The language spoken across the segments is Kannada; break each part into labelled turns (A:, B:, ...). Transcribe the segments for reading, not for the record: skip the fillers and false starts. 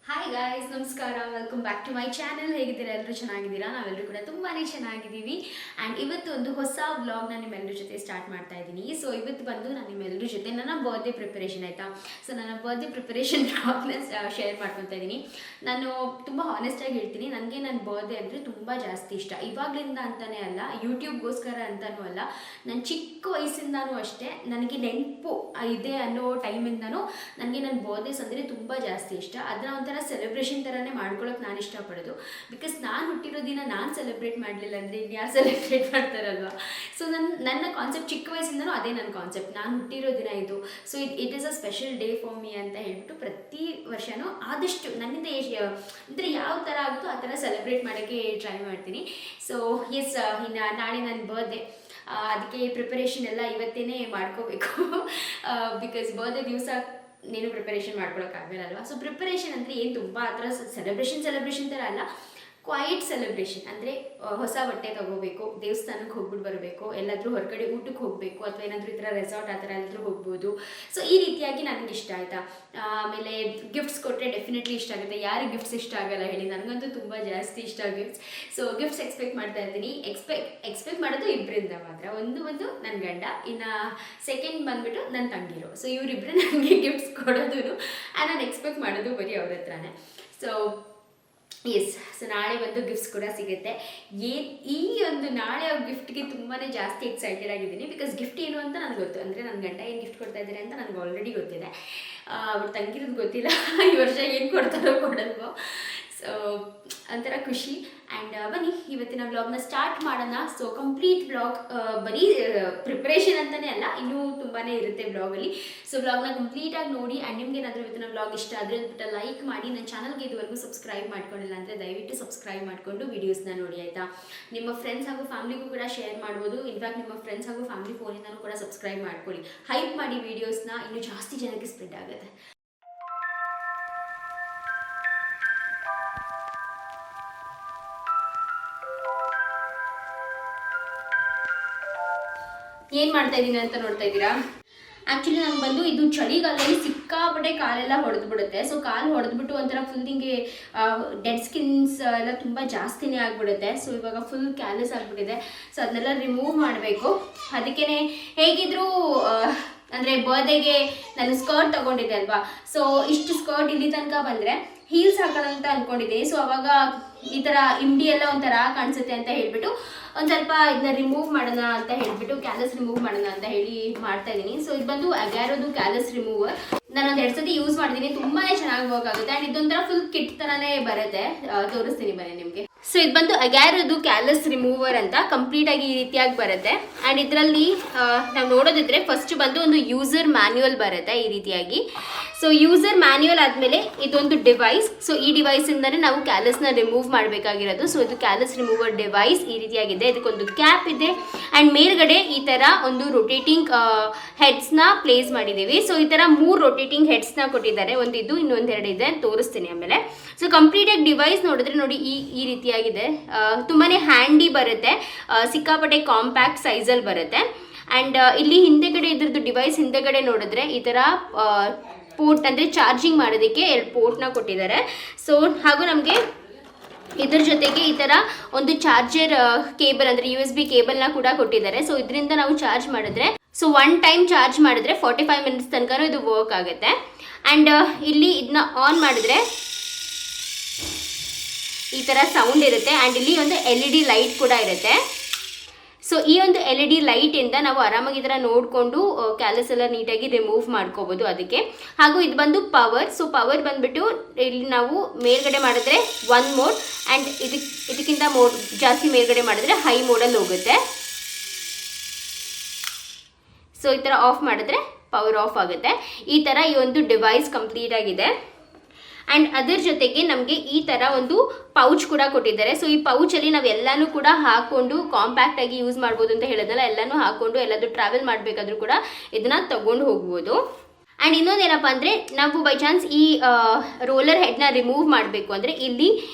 A: ಹಾಯ್ ಗಾಯ್ಸ್, ನಮಸ್ಕಾರ. Welcome back to my channel. ಹೇಗಿದ್ದೀರಾ? ಎಲ್ಲರೂ ಚೆನ್ನಾಗಿದ್ದೀರಾ? ನಾವೆಲ್ಲರೂ ಕೂಡ ತುಂಬಾ ಚೆನ್ನಾಗಿದ್ದೀವಿ. ಆ್ಯಂಡ್ ಇವತ್ತು ಒಂದು ಹೊಸ ವ್ಲಾಗ್ನ ನಿಮ್ಮೆಲ್ಲರ ಜೊತೆ ಸ್ಟಾರ್ಟ್ ಮಾಡ್ತಾ ಇದ್ದೀನಿ. ಸೊ ಇವತ್ತು ಬಂದು ನಾನು ನಿಮ್ಮೆಲ್ಲರ ಜೊತೆ ನನ್ನ ಬರ್ತ್ಡೇ ಪ್ರಿಪರೇಷನ್ ಆಯಿತಾ. ಸೊ ನನ್ನ ಬರ್ತ್ಡೇ ಪ್ರಿಪರೇಷನ್ ವ್ಲಾಗ್ನ ಶೇರ್ ಮಾಡ್ಕೊತಾ ಇದ್ದೀನಿ. ನಾನು ತುಂಬ ಹಾನೆಸ್ಟಾಗಿ ಹೇಳ್ತೀನಿ, ನನಗೆ ನನ್ನ ಬರ್ತ್ಡೇ ಅಂದರೆ ತುಂಬ ಜಾಸ್ತಿ ಇಷ್ಟ. ಇವಾಗಲಿಂದ ಅಂತಲೇ ಅಲ್ಲ, ಯೂಟ್ಯೂಬ್ಗೋಸ್ಕರ ಅಂತಲೂ ಅಲ್ಲ, ನನ್ನ ಚಿಕ್ಕ ವಯಸ್ಸಿಂದನೂ ಅಷ್ಟೇ. ನನಗೆ ನೆನಪು ಇದೆ ಅನ್ನೋ ಟೈಮಿಂದನೂ ನನಗೆ ನನ್ನ ಬರ್ತ್ಡೇಸ್ ಅಂದರೆ ತುಂಬ ಜಾಸ್ತಿ ಇಷ್ಟ. ಅದನ್ನ ಒಂಥರ ಸೆಲೆಬ್ರೇಷನ್ ಥರನೇ ಮಾಡ್ಕೊಳ್ಳೋಕೆ ನಾನು ಇಷ್ಟಪಡೋದು. ಬಿಕಾಸ್ ನಾನು ಹುಟ್ಟಿರೋ ದಿನ ನಾನು ಸೆಲೆಬ್ರೇಟ್ ಮಾಡಲಿಲ್ಲ ಅಂದರೆ ಯಾರು ಸೆಲೆಬ್ರೇಟ್ ಮಾಡ್ತಾರಲ್ವ. ಸೊ ನನ್ನ ಕಾನ್ಸೆಪ್ಟ್ ಚಿಕ್ಕ ವಯಸ್ಸಿಂದನೂ ಅದೇ ನನ್ನ ಕಾನ್ಸೆಪ್ಟ್. ನಾನು ಹುಟ್ಟಿರೋ ದಿನ ಇದು, so it is a special day for me ಅಂತ ಹೇಳ್ಬಿಟ್ಟು ಪ್ರತಿ ವರ್ಷವೂ ಆದಷ್ಟು ನನ್ನಿಂದ ಅಂದರೆ ಯಾವ ಥರ ಆಗುತ್ತೋ ಆ ಥರ ಸೆಲೆಬ್ರೇಟ್ ಮಾಡೋಕ್ಕೆ ಟ್ರೈ ಮಾಡ್ತೀನಿ. ಸೊ ಎಸ್, ಇನ್ನು ನಾಳೆ ನನ್ನ ಬರ್ತ್ಡೇ, ಅದಕ್ಕೆ ಪ್ರಿಪರೇಷನ್ ಎಲ್ಲ ಇವತ್ತೇ ಮಾಡ್ಕೋಬೇಕು. ಬಿಕಾಸ್ ಬರ್ತ್ಡೇ ದಿವಸ ನೀನು ಪ್ರಿಪರೇಷನ್ ಮಾಡ್ಕೊಳಕ್ಕಾಗಲ್ಲ. ಸೊ ಪ್ರಿಪರೇಷನ್ ಅಂದರೆ ಏನು ತುಂಬ ಆ ಥರ ಸೆಲೆಬ್ರೇಷನ್ ಥರ ಅಲ್ಲ, ಕ್ವೈಟ್ ಸೆಲೆಬ್ರೇಷನ್. ಅಂದರೆ ಹೊಸ ಬಟ್ಟೆ ತೊಗೋಬೇಕು, ದೇವಸ್ಥಾನಕ್ಕೆ ಹೋಗ್ಬಿಟ್ಟು ಬರಬೇಕು, ಎಲ್ಲಾದರೂ ಹೊರಗಡೆ ಊಟಕ್ಕೆ ಹೋಗಬೇಕು, ಅಥವಾ ಏನಾದರೂ ಈ ಥರ ರೆಸಾರ್ಟ್ ಆ ಥರ ಎಲ್ಲರೂ ಹೋಗ್ಬೋದು. ಸೊ ಈ ರೀತಿಯಾಗಿ ನನಗೆ ಇಷ್ಟ ಆಯಿತಾ. ಆಮೇಲೆ ಗಿಫ್ಟ್ಸ್ ಕೊಟ್ಟರೆ ಡೆಫಿನೆಟ್ಲಿ ಇಷ್ಟ ಆಗುತ್ತೆ. ಯಾರಿಗೆ ಗಿಫ್ಟ್ಸ್ ಇಷ್ಟ ಆಗಲ್ಲ ಹೇಳಿ? ನನಗಂತೂ ತುಂಬ ಜಾಸ್ತಿ ಇಷ್ಟ ಗಿಫ್ಟ್ಸ್. ಸೊ ಗಿಫ್ಟ್ಸ್ ಎಕ್ಸ್ಪೆಕ್ಟ್ ಮಾಡ್ತಾ ಇರ್ತೀನಿ. ಎಕ್ಸ್ಪೆಕ್ಟ್ ಮಾಡೋದು ಇಬ್ಬರಿಂದ ಮಾತ್ರ. ಒಂದು ನನ್ನ ಗಂಡ, ಇನ್ನು ಸೆಕೆಂಡ್ ಬಂದುಬಿಟ್ಟು ನನ್ನ ತಂಗಿರು. ಸೊ ಇವರಿಬ್ಬರು ನನಗೆ ಗಿಫ್ಟ್ಸ್ ಕೊಡೋದು ನಾನು ಎಕ್ಸ್ಪೆಕ್ಟ್ ಮಾಡೋದು ಬರೀ ಅವ್ರ ಹತ್ರನೇ. ಸೊ ಎಸ್, ಸೊ ನಾಳೆ ಬಂದು ಗಿಫ್ಟ್ಸ್ ಕೂಡ ಸಿಗುತ್ತೆ. ಈ ಒಂದು ನಾಳೆ ಅವ್ರ ಗಿಫ್ಟ್ಗೆ ತುಂಬಾ ಜಾಸ್ತಿ ಎಕ್ಸೈಟೆಡ್ ಆಗಿದ್ದೀನಿ. ಬಿಕಾಸ್ ಗಿಫ್ಟ್ ಏನು ಅಂತ ನನಗೆ ಗೊತ್ತು. ಅಂದರೆ ನನ್ನ ಗಂಡ ಏನು ಗಿಫ್ಟ್ ಕೊಡ್ತಾ ಇದ್ದಾರೆ ಅಂತ ನನಗೆ ಆಲ್ರೆಡಿ ಗೊತ್ತಿದೆ. ಅವ್ರು ತಂಗಿರೋದು ಗೊತ್ತಿಲ್ಲ, ಈ ವರ್ಷ ಏನು ಕೊಡ್ತಾರೋ ಕೊಡಲ್ವೋ. ಸೊ ಒಂಥರ ಖುಷಿ. ಆ್ಯಂಡ್ ಬನ್ನಿ ಇವತ್ತಿನ ವ್ಲಾಗ್ನ ಸ್ಟಾರ್ಟ್ ಮಾಡೋಣ. ಸೊ ಕಂಪ್ಲೀಟ್ ವ್ಲಾಗ್ ಬರೀ ಪ್ರಿಪ್ರೇಷನ್ ಅಂತಲೇ ಅಲ್ಲ, ಇನ್ನೂ ತುಂಬಾ ಇರುತ್ತೆ ವ್ಲಾಗಲ್ಲಿ. ಸೊ ವ್ಲಾಗ್ನ ಕಂಪ್ಲೀಟಾಗಿ ನೋಡಿ. ಆ್ಯಂಡ್ ನಿಮ್ಗೆ ಏನಾದರೂ ಇವತ್ತಿನ ವ್ಲಾಗ್ ಇಷ್ಟ ಆದರೆ ಅಂದ್ಬಿಟ್ಟು ಲೈಕ್ ಮಾಡಿ. ನನ್ನ ಚಾನಲ್ಗೆ ಇದುವರೆಗೂ ಸಬ್ಸ್ಕ್ರೈಬ್ ಮಾಡ್ಕೊಂಡಿಲ್ಲ ಅಂದರೆ ದಯವಿಟ್ಟು ಸಬ್ಸ್ಕ್ರೈಬ್ ಮಾಡಿಕೊಂಡು ವೀಡಿಯೋಸ್ನ ನೋಡಿ ಆಯಿತಾ. ನಿಮ್ಮ ಫ್ರೆಂಡ್ಸ್ ಹಾಗೂ ಫ್ಯಾಮಿಲಿಗೂ ಕೂಡ ಶೇರ್ ಮಾಡ್ಬೋದು. ಇನ್ಫ್ಯಾಕ್ಟ್ ನಿಮ್ಮ ಫ್ರೆಂಡ್ಸ್ ಹಾಗೂ ಫ್ಯಾಮಿಲಿ ಫೋನಿಂದನೂ ಕೂಡ ಸಬ್ಸ್ಕ್ರೈಬ್ ಮಾಡ್ಕೊಳ್ಳಿ. ಹೈಪ್ ಮಾಡಿ ವೀಡಿಯೋಸ್ನ, ಇನ್ನೂ ಜಾಸ್ತಿ ಜನಕ್ಕೆ ಸ್ಪ್ರೆಡ್ ಆಗುತ್ತೆ. ಏನು ಮಾಡ್ತಾ ಇದ್ದೀನಿ ಅಂತ ನೋಡ್ತಾ ಇದ್ದೀರಾ? ಆ್ಯಕ್ಚುಲಿ ನಂಗೆ ಬಂದು ಇದು ಚಳಿಗಾಲದಲ್ಲಿ ಸಿಕ್ಕಾಪಟ್ಟೆ ಕಾಲೆಲ್ಲ ಹೊಡೆದ್ಬಿಡುತ್ತೆ. ಸೊ ಕಾಲು ಹೊಡೆದ್ಬಿಟ್ಟು ಒಂಥರ ಫುಲ್ ಹಿಂಗೆ ಡೆಡ್ ಸ್ಕಿನ್ಸ್ ಎಲ್ಲ ತುಂಬ ಜಾಸ್ತಿನೇ ಆಗಿಬಿಡುತ್ತೆ. ಸೊ ಇವಾಗ ಫುಲ್ ಕ್ಯಾಲೆಸ್ ಆಗಿಬಿಟ್ಟಿದೆ. ಸೊ ಅದನ್ನೆಲ್ಲ ರಿಮೂವ್ ಮಾಡಬೇಕು. ಅದಕ್ಕೇ ಹೇಗಿದ್ದರೂ ಅಂದರೆ ಬರ್ತ್ಡೇಗೆ ನಾನು ಸ್ಕರ್ಟ್ ತೊಗೊಂಡಿದ್ದೆ ಅಲ್ವಾ. ಸೊ ಇಷ್ಟು ಸ್ಕರ್ಟ್ ಇಲ್ಲಿ ತನಕ ಬಂದರೆ ಹೀಲ್ಸ್ ಹಾಕೋಣ ಅಂತ ಅಂದ್ಕೊಂಡಿದ್ದೀನಿ. ಸೊ ಅವಾಗ ಈ ಥರ ಇಂಡಿ ಎಲ್ಲ ಒಂಥರ ಕಾಣಿಸುತ್ತೆ ಅಂತ ಹೇಳ್ಬಿಟ್ಟು ಒಂದು ಸ್ವಲ್ಪ ಇದನ್ನ ರಿಮೂವ್ ಮಾಡೋಣ ಅಂತ ಹೇಳ್ಬಿಟ್ಟು, ಕ್ಯಾಲಸ್ ರಿಮೂವ್ ಮಾಡೋಣ ಅಂತ ಹೇಳಿ ಮಾಡ್ತಾ ಇದ್ದೀನಿ. ಸೊ ಇದು ಬಂದು ಅಗ್ಯಾರೋದು ಕ್ಯಾಲಸ್ ರಿಮೂವರ್. ನಾನು ಒಂದು 2 ಸತಿ ಯೂಸ್ ಮಾಡಿದ್ದೀನಿ, ತುಂಬಾ ಚೆನ್ನಾಗಿ ವರ್ಕ್ ಆಗುತ್ತೆ. ಆ್ಯಂಡ್ ಇದೊಂಥರ ಫುಲ್ ಕಿಟ್ ಥರನೇ ಬರುತ್ತೆ. ತೋರಿಸ್ತೀನಿ ಬನ್ನಿ ನಿಮಗೆ. ಸೊ ಇದು ಬಂದು ಅಗ್ಯಾರೋದು ಕ್ಯಾಲಸ್ ರಿಮೂವರ್ ಅಂತ ಕಂಪ್ಲೀಟಾಗಿ ಈ ರೀತಿಯಾಗಿ ಬರುತ್ತೆ. ಆ್ಯಂಡ್ ಇದರಲ್ಲಿ ನಾವು ನೋಡೋದಿದ್ರೆ ಫಸ್ಟ್ ಬಂದು ಒಂದು ಯೂಸರ್ ಮ್ಯಾನ್ಯುವಲ್ ಬರುತ್ತೆ ಈ ರೀತಿಯಾಗಿ. ಸೊ ಯೂಸರ್ ಮ್ಯಾನ್ಯುವಲ್ ಆದಮೇಲೆ ಇದೊಂದು ಡಿವೈಸ್. ಸೊ ಈ ಡಿವೈಸಿಂದನೇ ನಾವು ಕ್ಯಾಲಸ್ನ ರಿಮೂವ್ ಮಾಡಬೇಕಾಗಿರೋದು. ಸೊ ಇದು ಕ್ಯಾಲಸ್ ರಿಮೂವರ್ ಡಿವೈಸ್ ಈ ರೀತಿಯಾಗಿದೆ. ಇದಕ್ಕೊಂದು ಕ್ಯಾಪ್ ಇದೆ. ಆ್ಯಂಡ್ ಮೇಲ್ಗಡೆ ಈ ಥರ ಒಂದು ರೊಟೇಟಿಂಗ್ ಹೆಡ್ಸ್ನ ಪ್ಲೇಸ್ ಮಾಡಿದ್ದೀವಿ. ಸೊ ಈ ಥರ 3 ರೊಟೇಟಿಂಗ್ ಹೆಡ್ಸ್ನ ಕೊಟ್ಟಿದ್ದಾರೆ. ಒಂದು ಇದು, ಇನ್ನೊಂದು 2 ಇದೆ, ತೋರಿಸ್ತೀನಿ ಆಮೇಲೆ. ಸೊ ಕಂಪ್ಲೀಟಾಗಿ ಡಿವೈಸ್ ನೋಡಿದ್ರೆ ನೋಡಿ ಈ ರೀತಿಯಾಗಿದೆ. ತುಂಬಾ ಹ್ಯಾಂಡಿ ಬರುತ್ತೆ, ಸಿಕ್ಕಾಪಟ್ಟೆ ಕಾಂಪ್ಯಾಕ್ಟ್ ಸೈಜಲ್ಲಿ ಬರುತ್ತೆ. ಆ್ಯಂಡ್ ಇಲ್ಲಿ ಹಿಂದೆಗಡೆ ಇದ್ರದ್ದು ಡಿವೈಸ್ ಹಿಂದೆಗಡೆ ನೋಡಿದ್ರೆ ಈ ಥರ ಪೋರ್ಟ್, ಅಂದರೆ ಚಾರ್ಜಿಂಗ್ ಮಾಡೋದಕ್ಕೆ 2 ಪೋರ್ಟ್ನ ಕೊಟ್ಟಿದ್ದಾರೆ. ಸೊ ಹಾಗೂ ನಮಗೆ ಇದ್ರ ಜೊತೆಗೆ ಈ ಥರ ಒಂದು ಚಾರ್ಜರ್ ಕೇಬಲ್, ಅಂದರೆ USB ಕೇಬಲ್ನ ಕೂಡ ಕೊಟ್ಟಿದ್ದಾರೆ. ಸೊ ಇದರಿಂದ ನಾವು ಚಾರ್ಜ್ ಮಾಡಿದ್ರೆ, ಸೊ 1 ಟೈಮ್ ಚಾರ್ಜ್ ಮಾಡಿದ್ರೆ 45 ಮಿನಿಟ್ಸ್ ತನಕ ಇದು ವರ್ಕ್ ಆಗುತ್ತೆ. ಆ್ಯಂಡ್ ಇಲ್ಲಿ ಇದನ್ನ ಆನ್ ಮಾಡಿದ್ರೆ ಈ ಥರ ಸೌಂಡ್ ಇರುತ್ತೆ. ಆ್ಯಂಡ್ ಇಲ್ಲಿ ಒಂದು LED ಲೈಟ್ ಕೂಡ ಇರುತ್ತೆ. ಸೊ ಈ ಒಂದು LED ಲೈಟಿಂದ ನಾವು ಆರಾಮಾಗಿ ಈ ಥರ ನೋಡಿಕೊಂಡು ಕ್ಯಾಲಸ್ ಎಲ್ಲ ನೀಟಾಗಿ ರಿಮೂವ್ ಮಾಡ್ಕೋಬೋದು ಅದಕ್ಕೆ. ಹಾಗೂ ಇದು ಬಂದು ಪವರ್. ಸೊ ಪವರ್ ಬಂದುಬಿಟ್ಟು ಇಲ್ಲಿ ನಾವು ಮೇಲ್ಗಡೆ ಮಾಡಿದ್ರೆ 1 ಮೋಡ್, ಆ್ಯಂಡ್ ಇದಕ್ಕಿಂತ ಜಾಸ್ತಿ ಮೇಲ್ಗಡೆ ಮಾಡಿದ್ರೆ ಹೈ ಮೋಡಲ್ಲಿ ಹೋಗುತ್ತೆ. ಸೊ ಈ ಥರ ಆಫ್ ಮಾಡಿದ್ರೆ ಪವರ್ ಆಫ್ ಆಗುತ್ತೆ. ಈ ಥರ ಈ ಒಂದು ಡಿವೈಸ್ ಕಂಪ್ಲೀಟ್ ಆಗಿದೆ. ಆ್ಯಂಡ್ ಅದರ ಜೊತೆಗೆ ನಮಗೆ ಈ ಥರ ಒಂದು ಪೌಚ್ ಕೂಡ ಕೊಟ್ಟಿದ್ದಾರೆ. ಸೊ ಈ ಪೌಚಲ್ಲಿ ನಾವು ಎಲ್ಲನೂ ಕೂಡ ಹಾಕ್ಕೊಂಡು ಕಾಂಪ್ಯಾಕ್ಟಾಗಿ ಯೂಸ್ ಮಾಡ್ಬೋದು ಅಂತ ಹೇಳಿದ್ನಲ್ಲ, ಎಲ್ಲನೂ ಹಾಕ್ಕೊಂಡು ಎಲ್ಲಾದರೂ ಟ್ರಾವೆಲ್ ಮಾಡಬೇಕಾದ್ರೂ ಕೂಡ ಇದನ್ನು ತಗೊಂಡು ಹೋಗ್ಬೋದು. ಆ್ಯಂಡ್ ಇನ್ನೊಂದೇನಪ್ಪ ಅಂದರೆ, ನಾವು ಬೈ ಚಾನ್ಸ್ ಈ ರೋಲರ್ ಹೆಡ್ನ ರಿಮೂವ್ ಮಾಡಬೇಕು ಅಂದರೆ ಇಲ್ಲಿ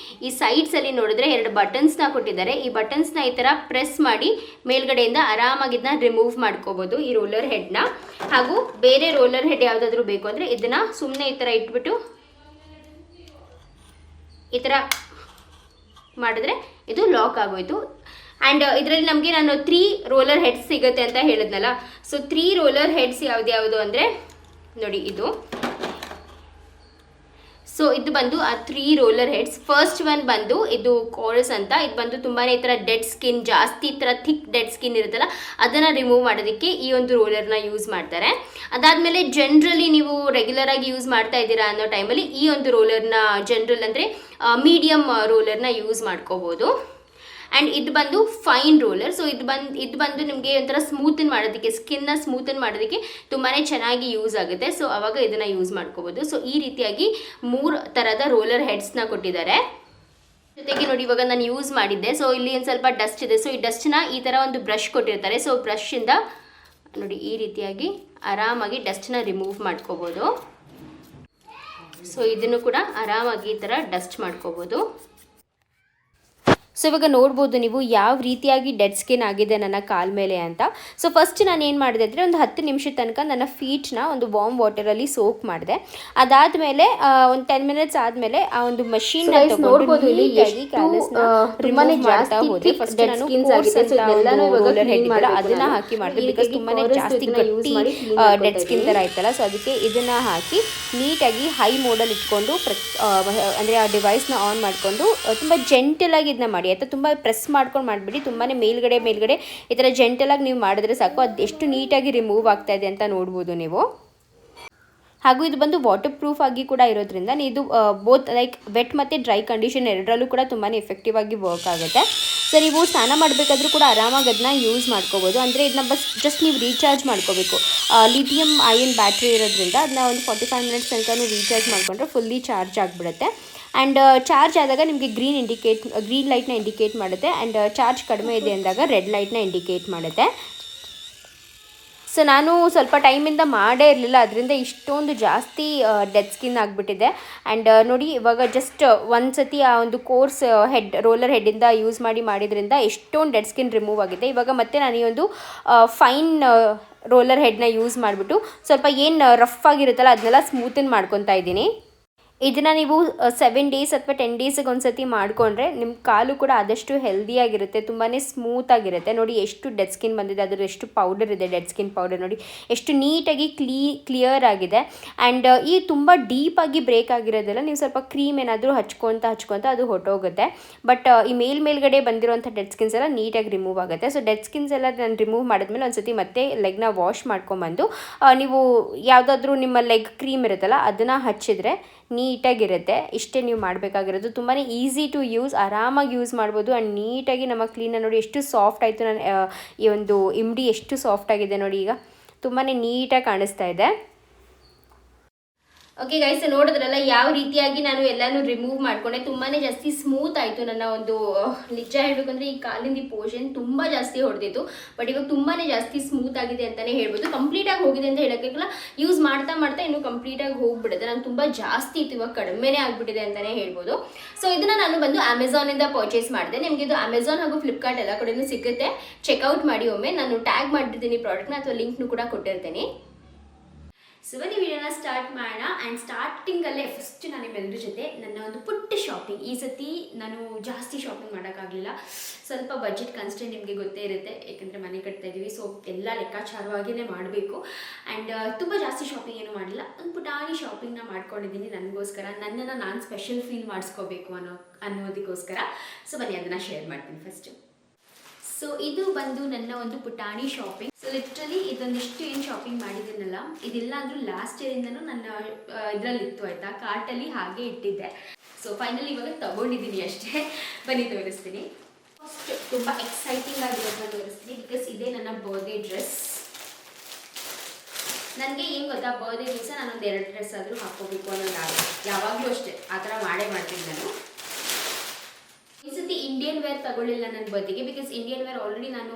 A: ಈ ಸೈಡ್ಸಲ್ಲಿ ನೋಡಿದ್ರೆ 2 ಬಟನ್ಸ್ನ ಕೊಟ್ಟಿದ್ದಾರೆ. ಈ ಬಟನ್ಸ್ನ ಈ ಥರ ಪ್ರೆಸ್ ಮಾಡಿ ಮೇಲ್ಗಡೆಯಿಂದ ಆರಾಮಾಗಿ ಇದನ್ನ ರಿಮೂವ್ ಮಾಡ್ಕೋಬೋದು ಈ ರೋಲರ್ ಹೆಡ್ನ. ಹಾಗೂ ಬೇರೆ ರೋಲರ್ ಹೆಡ್ ಯಾವುದಾದ್ರೂ ಬೇಕು ಅಂದರೆ ಇದನ್ನು ಸುಮ್ಮನೆ ಈ ಥರ ಇಟ್ಬಿಟ್ಟು
B: ಈ ಥರ ಮಾಡಿದ್ರೆ ಇದು ಲಾಕ್ ಆಗೋಯ್ತು. ಆ್ಯಂಡ್ ಇದರಲ್ಲಿ ನಮಗೆ ನಾನು 3 ರೋಲರ್ ಹೆಡ್ಸ್ ಸಿಗುತ್ತೆ ಅಂತ ಹೇಳಿದ್ನಲ್ಲ. ಸೊ 3 ರೋಲರ್ ಹೆಡ್ಸ್ ಯಾವ್ದು ಅಂದರೆ ನೋಡಿ ಇದು. ಸೊ ಇದು ಬಂದು ಆ 3 ರೋಲರ್ ಹೆಡ್ಸ್. ಫಸ್ಟ್ ಒನ್ ಬಂದು ಇದು ಕೋರಸ್ ಅಂತ. ಇದು ಬಂದು ತುಂಬಾ ಈ ಥರ ಡೆಡ್ ಸ್ಕಿನ್, ಜಾಸ್ತಿ ಈ ಥರ ಥಿಕ್ ಡೆಡ್ ಸ್ಕಿನ್ ಇರುತ್ತಲ್ಲ ಅದನ್ನು ರಿಮೂವ್ ಮಾಡೋದಕ್ಕೆ ಈ ಒಂದು ರೋಲರ್ನ ಯೂಸ್ ಮಾಡ್ತಾರೆ. ಅದಾದಮೇಲೆ ಜನರಲಿ ನೀವು ರೆಗ್ಯುಲರ್ ಆಗಿ ಯೂಸ್ ಮಾಡ್ತಾ ಇದ್ದೀರಾ ಅನ್ನೋ ಟೈಮಲ್ಲಿ ಈ ಒಂದು ರೋಲರ್ನ ಜನರಲ್ ಅಂದರೆ ಮೀಡಿಯಮ್ ರೋಲರ್ನ ಯೂಸ್ ಮಾಡ್ಕೋಬೋದು. ಆ್ಯಂಡ್ ಇದು ಬಂದು ಫೈನ್ ರೋಲರ್. ಸೊ ಇದು ಬಂದು ನಿಮಗೆ ಒಂಥರ ಸ್ಮೂತನ್ ಮಾಡೋದಕ್ಕೆ, ಸ್ಕಿನ್ನ ಸ್ಮೂತನ್ ಮಾಡೋದಕ್ಕೆ ತುಂಬಾ ಚೆನ್ನಾಗಿ ಯೂಸ್ ಆಗುತ್ತೆ. ಸೊ ಆವಾಗ ಇದನ್ನು ಯೂಸ್ ಮಾಡ್ಕೋಬೋದು. ಸೊ ಈ ರೀತಿಯಾಗಿ 3 ಥರದ ರೋಲರ್ ಹೆಡ್ಸ್ನ ಕೊಟ್ಟಿದ್ದಾರೆ. ಜೊತೆಗೆ ನೋಡಿ ಇವಾಗ ನಾನು ಯೂಸ್ ಮಾಡಿದ್ದೆ. ಸೊ ಇಲ್ಲಿ ಒಂದು ಸ್ವಲ್ಪ ಡಸ್ಟ್ ಇದೆ. ಸೊ ಈ ಡಸ್ಟ್ನ ಈ ಥರ ಒಂದು ಬ್ರಷ್ ಕೊಟ್ಟಿರ್ತಾರೆ. ಸೊ ಬ್ರಷಿಂದ ನೋಡಿ ಈ ರೀತಿಯಾಗಿ ಆರಾಮಾಗಿ ಡಸ್ಟ್ನ ರಿಮೂವ್ ಮಾಡ್ಕೋಬೋದು. ಸೊ ಇದನ್ನು ಕೂಡ ಆರಾಮಾಗಿ ಈ ಥರ ಡಸ್ಟ್ ಮಾಡ್ಕೋಬೋದು. ಸೊ ಇವಾಗ ನೋಡ್ಬೋದು ನೀವು ಯಾವ ರೀತಿಯಾಗಿ ಡೆಡ್ ಸ್ಕಿನ್ ಆಗಿದೆ ನನ್ನ ಕಾಲ ಮೇಲೆ ಅಂತ. ಸೊ ಫಸ್ಟ್ ನಾನು ಏನು ಮಾಡಿದೆ ಅಂದರೆ ಒಂದು 10 ನಿಮಿಷದ ತನಕ ನನ್ನ ಫೀಟ್ನ ಒಂದು ವಾರ್ಮ್ ವಾಟರಲ್ಲಿ ಸೋಕ್ ಮಾಡಿದೆ. ಅದಾದಮೇಲೆ ಒಂದು 10 ಮಿನಿಟ್ಸ್ ಆದಮೇಲೆ ಆ ಒಂದು ಮಷೀನ್ ನೋಡ್ಬೋದು ಇಲ್ಲಿ ತುಂಬಾ ಜಾಸ್ತಿ ಫಸ್ಟ್ ನಾನು ಅದನ್ನು ಹಾಕಿ ಮಾಡಿದೆ. ಬಿಕಾಸ್ ತುಂಬಾ ಜಾಸ್ತಿ ಗಟ್ಟಿ ಡೆಡ್ ಸ್ಕಿನ್ ಥರ ಆಯ್ತಲ್ಲ. ಸೊ ಅದಕ್ಕೆ ಇದನ್ನು ಹಾಕಿ ನೀಟಾಗಿ ಹೈ ಮೋಡಲ್ಲಿ ಇಟ್ಕೊಂಡು ಅಂದರೆ ಆ ಡಿವೈಸ್ನ ಆನ್ ಮಾಡಿಕೊಂಡು ತುಂಬ ಜೆಂಟಲಾಗಿ ಇದನ್ನ ಮಾಡಿ ಆಯಿತಾ. ತುಂಬ ಪ್ರೆಸ್ ಮಾಡ್ಕೊಂಡು ಮಾಡಿಬಿಡಿ. ತುಂಬಾ ಮೇಲ್ಗಡೆ ಈ ಥರ ಜೆಂಟಲಾಗಿ ನೀವು ಮಾಡಿದ್ರೆ ಸಾಕು. ಅದು ಎಷ್ಟು ನೀಟಾಗಿ ರಿಮೂವ್ ಆಗ್ತಾ ಇದೆ ಅಂತ ನೋಡ್ಬೋದು ನೀವು. ಹಾಗೂ ಇದು ಬಂದು ವಾಟರ್ ಪ್ರೂಫ್ ಆಗಿ ಕೂಡ ಇರೋದ್ರಿಂದ ಇದು ಬೋತ್ ಲೈಕ್ ವೆಟ್ ಮತ್ತು ಡ್ರೈ ಕಂಡೀಷನ್ ಎರಡರಲ್ಲೂ ಕೂಡ ತುಂಬಾ ಎಫೆಕ್ಟಿವ್ ಆಗಿ ವರ್ಕ್ ಆಗುತ್ತೆ. ಸೊ ನೀವು ಸ್ನಾನ ಮಾಡಬೇಕಾದ್ರೂ ಕೂಡ ಆರಾಮಾಗಿ ಅದನ್ನ ಯೂಸ್ ಮಾಡ್ಕೋಬೋದು. ಅಂದರೆ ಇದನ್ನ ಜಸ್ಟ್ ನೀವು ರೀಚಾರ್ಜ್ ಮಾಡ್ಕೋಬೇಕು. ಲಿಥಿಯಮ್ ಅಯನ್ ಬ್ಯಾಟ್ರಿ ಇರೋದ್ರಿಂದ ಅದನ್ನ ಒಂದು 45 ಮಿನಿಟ್ಸ್ ತನಕ ರೀಚಾರ್ಜ್ ಮಾಡಿಕೊಂಡ್ರೆ ಫುಲ್ಲಿ ಚಾರ್ಜ್ ಆಗಿಬಿಡುತ್ತೆ. ಆ್ಯಂಡ್ ಚಾರ್ಜ್ ಆದಾಗ ನಿಮಗೆ ಗ್ರೀನ್ ಲೈಟ್ನ ಇಂಡಿಕೇಟ್ ಮಾಡುತ್ತೆ. ಆ್ಯಂಡ್ ಚಾರ್ಜ್ ಕಡಿಮೆ ಇದೆ ಅಂದಾಗ ರೆಡ್ ಲೈಟ್ನ ಇಂಡಿಕೇಟ್ ಮಾಡುತ್ತೆ. ಸೊ ನಾನು ಸ್ವಲ್ಪ ಟೈಮಿಂದ ಮಾಡೇ ಇರಲಿಲ್ಲ, ಅದರಿಂದ ಇಷ್ಟೊಂದು ಜಾಸ್ತಿ ಡೆಡ್ ಸ್ಕಿನ್ ಆಗಿಬಿಟ್ಟಿದೆ. ಆ್ಯಂಡ್ ನೋಡಿ ಇವಾಗ ಜಸ್ಟ್ ಒಂದು ಸತಿ ಆ ಒಂದು ಕೋರ್ಸ್ ರೋಲರ್ ಹೆಡ್ಡಿಂದ ಯೂಸ್ ಮಾಡಿದ್ರಿಂದ ಎಷ್ಟೊಂದು ಡೆಡ್ ಸ್ಕಿನ್ ರಿಮೂವ್ ಆಗಿದೆ. ಇವಾಗ ಮತ್ತೆ ನಾನು ಈ ಒಂದು ಫೈನ್ ರೋಲರ್ ಹೆಡ್ನ ಯೂಸ್ ಮಾಡಿಬಿಟ್ಟು ಸ್ವಲ್ಪ ಏನು ರಫ್ ಆಗಿರುತ್ತಲ್ಲ ಅದನ್ನೆಲ್ಲ ಸ್ಮೂತನ್ ಮಾಡ್ಕೊತಾ ಇದ್ದೀನಿ. ಇದನ್ನು ನೀವು 7 ಡೇಸ್ ಅಥವಾ 10 ಡೇಸಿಗೆ ಒಂದು ಸತಿ ಮಾಡಿಕೊಂಡ್ರೆ ನಿಮ್ಮ ಕಾಲು ಕೂಡ ಆದಷ್ಟು ಹೆಲ್ದಿಯಾಗಿರುತ್ತೆ, ತುಂಬಾ ಸ್ಮೂತಾಗಿರುತ್ತೆ. ನೋಡಿ ಎಷ್ಟು ಡೆಡ್ ಸ್ಕಿನ್ ಬಂದಿದೆ, ಅದರ ಎಷ್ಟು ಪೌಡರ್ ಇದೆ, ಡೆಡ್ ಸ್ಕಿನ್ ಪೌಡರ್ ನೋಡಿ ಎಷ್ಟು ನೀಟಾಗಿ ಕ್ಲಿಯರ್ ಆಗಿದೆ. ಆ್ಯಂಡ್ ಈ ತುಂಬ ಡೀಪಾಗಿ ಬ್ರೇಕ್ ಆಗಿರೋದೆಲ್ಲ ನೀವು ಸ್ವಲ್ಪ ಕ್ರೀಮ್ ಏನಾದರೂ ಹಚ್ಕೊತ ಅದು ಹೊಟ್ಟೋಗುತ್ತೆ. ಬಟ್ ಈ ಮೇಲ್ಗಡೆ ಬಂದಿರೋಂಥ ಡೆಡ್ ಸ್ಕಿನ್ಸ್ ಎಲ್ಲ ನೀಟಾಗಿ ರಿಮೂವ್ ಆಗುತ್ತೆ. ಸೊ ಡೆಡ್ ಸ್ಕಿನ್ಸ್ ಎಲ್ಲ ನಾನು ರಿಮೂವ್ ಮಾಡಿದ್ಮೇಲೆ ಒಂದು ಸತಿ ಮತ್ತೆ ಲೆಗ್ನ ವಾಶ್ ಮಾಡ್ಕೊಂಬಂದು ನೀವು ಯಾವುದಾದ್ರೂ ನಿಮ್ಮ ಲೆಗ್ ಕ್ರೀಮ್ ಇರುತ್ತಲ್ಲ ಅದನ್ನು ಹಚ್ಚಿದ್ರೆ ನೀಟಾಗಿರುತ್ತೆ. ಇಷ್ಟೇ ನೀವು ಮಾಡಬೇಕಾಗಿರೋದು. ತುಂಬಾ ಈಸಿ ಟು ಯೂಸ್, ಆರಾಮಾಗಿ ಯೂಸ್ ಮಾಡ್ಬೋದು. ಆ್ಯಂಡ್ ನೀಟಾಗಿ ನಮ್ಮ ಕ್ಲೀನ ನೋಡಿ ಎಷ್ಟು ಸಾಫ್ಟ್ ಆಯಿತು. ನಾನು ಈ ಒಂದು ಇಮ್ಡಿ ಎಷ್ಟು ಸಾಫ್ಟ್ ಆಗಿದೆ ನೋಡಿ, ಈಗ ತುಂಬಾ ನೀಟಾಗಿ ಕಾಣಿಸ್ತಾ ಇದೆ. ಓಕೆ ಗೈಸ್, ನೋಡಿದ್ರಲ್ಲ ಯಾವ ರೀತಿಯಾಗಿ ನಾನು ಎಲ್ಲನೂ ರಿಮೂವ್ ಮಾಡ್ಕೊಂಡೆ. ತುಂಬಾ ಜಾಸ್ತಿ ಸ್ಮೂತ್ ಆಯಿತು. ನನ್ನ ಒಂದು ನಿಜ ಹೇಳಬೇಕಂದ್ರೆ ಈ ಕಾಲಿಂದ ಈ ಪೋರ್ಷನ್ ತುಂಬ ಜಾಸ್ತಿ ಹೊಡೆದಿತ್ತು. ಬಟ್ ಇವಾಗ ತುಂಬಾ ಜಾಸ್ತಿ ಸ್ಮೂತ್ ಆಗಿದೆ ಅಂತಲೇ ಹೇಳ್ಬೋದು. ಕಂಪ್ಲೀಟಾಗಿ ಹೋಗಿದೆ ಅಂತ ಹೇಳೋಕ್ಕಾಗಲ್ಲ, ಯೂಸ್ ಮಾಡ್ತಾ ಇನ್ನೂ ಕಂಪ್ಲೀಟಾಗಿ ಹೋಗ್ಬಿಡುತ್ತೆ. ನಾನು ತುಂಬ ಜಾಸ್ತಿ ಇತ್ತು, ಇವಾಗ ಕಡಿಮೆನೇ ಆಗಿಬಿಟ್ಟಿದೆ ಅಂತಲೇ ಹೇಳ್ಬೋದು. ಸೊ ಇದನ್ನು ನಾನು ಬಂದು ಅಮೆಝಾನಿಂದ ಪರ್ಚೇಸ್ ಮಾಡಿದೆ. ನಿಮಗೆ ಇದು ಅಮೆಝಾನ್ ಹಾಗೂ ಫ್ಲಿಪ್ಕಾರ್ಟ್ ಎಲ್ಲ ಕಡೆಯೂ ಸಿಗುತ್ತೆ. ಚೆಕ್ಔಟ್ ಮಾಡಿ ಒಮ್ಮೆ. ನಾನು ಟ್ಯಾಗ್ ಮಾಡಿರ್ತೀನಿ ಪ್ರಾಡಕ್ಟ್ನ, ಅಥವಾ ಲಿಂಕ್ನು ಕೂಡ ಕೊಟ್ಟಿರ್ತೀನಿ. ಸೊ ಬನ್ನಿ ವಿಡಿಯೋನ ಸ್ಟಾರ್ಟ್ ಮಾಡೋಣ. ಆ್ಯಂಡ್ ಸ್ಟಾರ್ಟಿಂಗಲ್ಲೇ ಫಸ್ಟ್ ನಾನು ನಿಮ್ಮೆಲ್ಲರ ಜೊತೆ ನನ್ನ ಒಂದು ಪುಟ್ಟ ಶಾಪಿಂಗ್. ಈ ಸತಿ ನಾನು ಜಾಸ್ತಿ ಶಾಪಿಂಗ್ ಮಾಡೋಕ್ಕಾಗಲಿಲ್ಲ, ಸ್ವಲ್ಪ ಬಜೆಟ್ ಕನ್ಸ್ಟೆಂಟ್ ನಿಮಗೆ ಗೊತ್ತೇ ಇರುತ್ತೆ, ಯಾಕಂದರೆ ಮನೆ ಕಟ್ತಾ ಇದ್ದೀವಿ. ಸೊ ಎಲ್ಲ ಲೆಕ್ಕಾಚಾರವಾಗಿಯೇ ಮಾಡಬೇಕು. ಆ್ಯಂಡ್ ತುಂಬ ಜಾಸ್ತಿ ಶಾಪಿಂಗ್ ಏನೂ ಮಾಡಿಲ್ಲ, ಒಂದು ಪುಟಾಣಿ ಶಾಪಿಂಗ್ನ ಮಾಡ್ಕೊಂಡಿದ್ದೀನಿ ನನಗೋಸ್ಕರ. ನನ್ನನ್ನು ನಾನು ಸ್ಪೆಷಲ್ ಫೀಲ್ ಮಾಡಿಸ್ಕೋಬೇಕು ಅನ್ನೋದಕ್ಕೋಸ್ಕರ. ಸೊ ಬನ್ನಿ ಅದನ್ನು ಶೇರ್ ಮಾಡ್ತೀನಿ ಫಸ್ಟು. ಸೊ ಇದು ಬಂದು ನನ್ನ ಒಂದು ಪುಟಾಣಿ ಶಾಪಿಂಗ್. ಸೊ ಲಿಟ್ರಲಿ ಇದೊಂದಿಷ್ಟು ಏನು ಶಾಪಿಂಗ್ ಮಾಡಿದ್ದೀನಲ್ಲ, ಇದೆಲ್ಲ ಅಂದರೂ ಲಾಸ್ಟ್ ಇಯರಿಂದನೂ ನನ್ನ ಇದರಲ್ಲಿತ್ತು ಆಯಿತಾ, ಕಾರ್ಟಲ್ಲಿ ಹಾಗೆ ಇಟ್ಟಿದ್ದೆ. ಸೊ ಫೈನಲಿ ಇವಾಗ ತಗೊಂಡಿದ್ದೀನಿ ಅಷ್ಟೇ. ಬನ್ನಿ ತೋರಿಸ್ತೀನಿ. ಫಸ್ಟ್ ತುಂಬ ಎಕ್ಸೈಟಿಂಗ್ ಆಗಿರೋದನ್ನ ತೋರಿಸ್ತೀನಿ, ಬಿಕಾಸ್ ಇದೇ ನನ್ನ ಬರ್ಡೇ ಡ್ರೆಸ್. ನನಗೆ ಏನು ಗೊತ್ತಾ, ಬರ್ಡೇ ದಿವಸ ನಾನೊಂದು 2 ಡ್ರೆಸ್ ಆದರೂ ಹಾಕ್ಕೋಬೇಕು ಅನ್ನೋದು ಯಾವಾಗಲೂ ಅಷ್ಟೇ, ಆ ಥರ ಮಾಡೇ ಮಾಡ್ತೀನಿ ನಾನು. ಈ ಸತಿ ಇಂಡಿಯನ್ ವೇರ್ ತಗೊಳ್ಳಿಲ್ಲ ನನ್ನ ಬರ್ತ್ಡೇಗೆ, ಬಿಕಾಸ್ ಇಂಡಿಯನ್ ವೇರ್ ಆಲ್ರೆಡಿ ನಾನು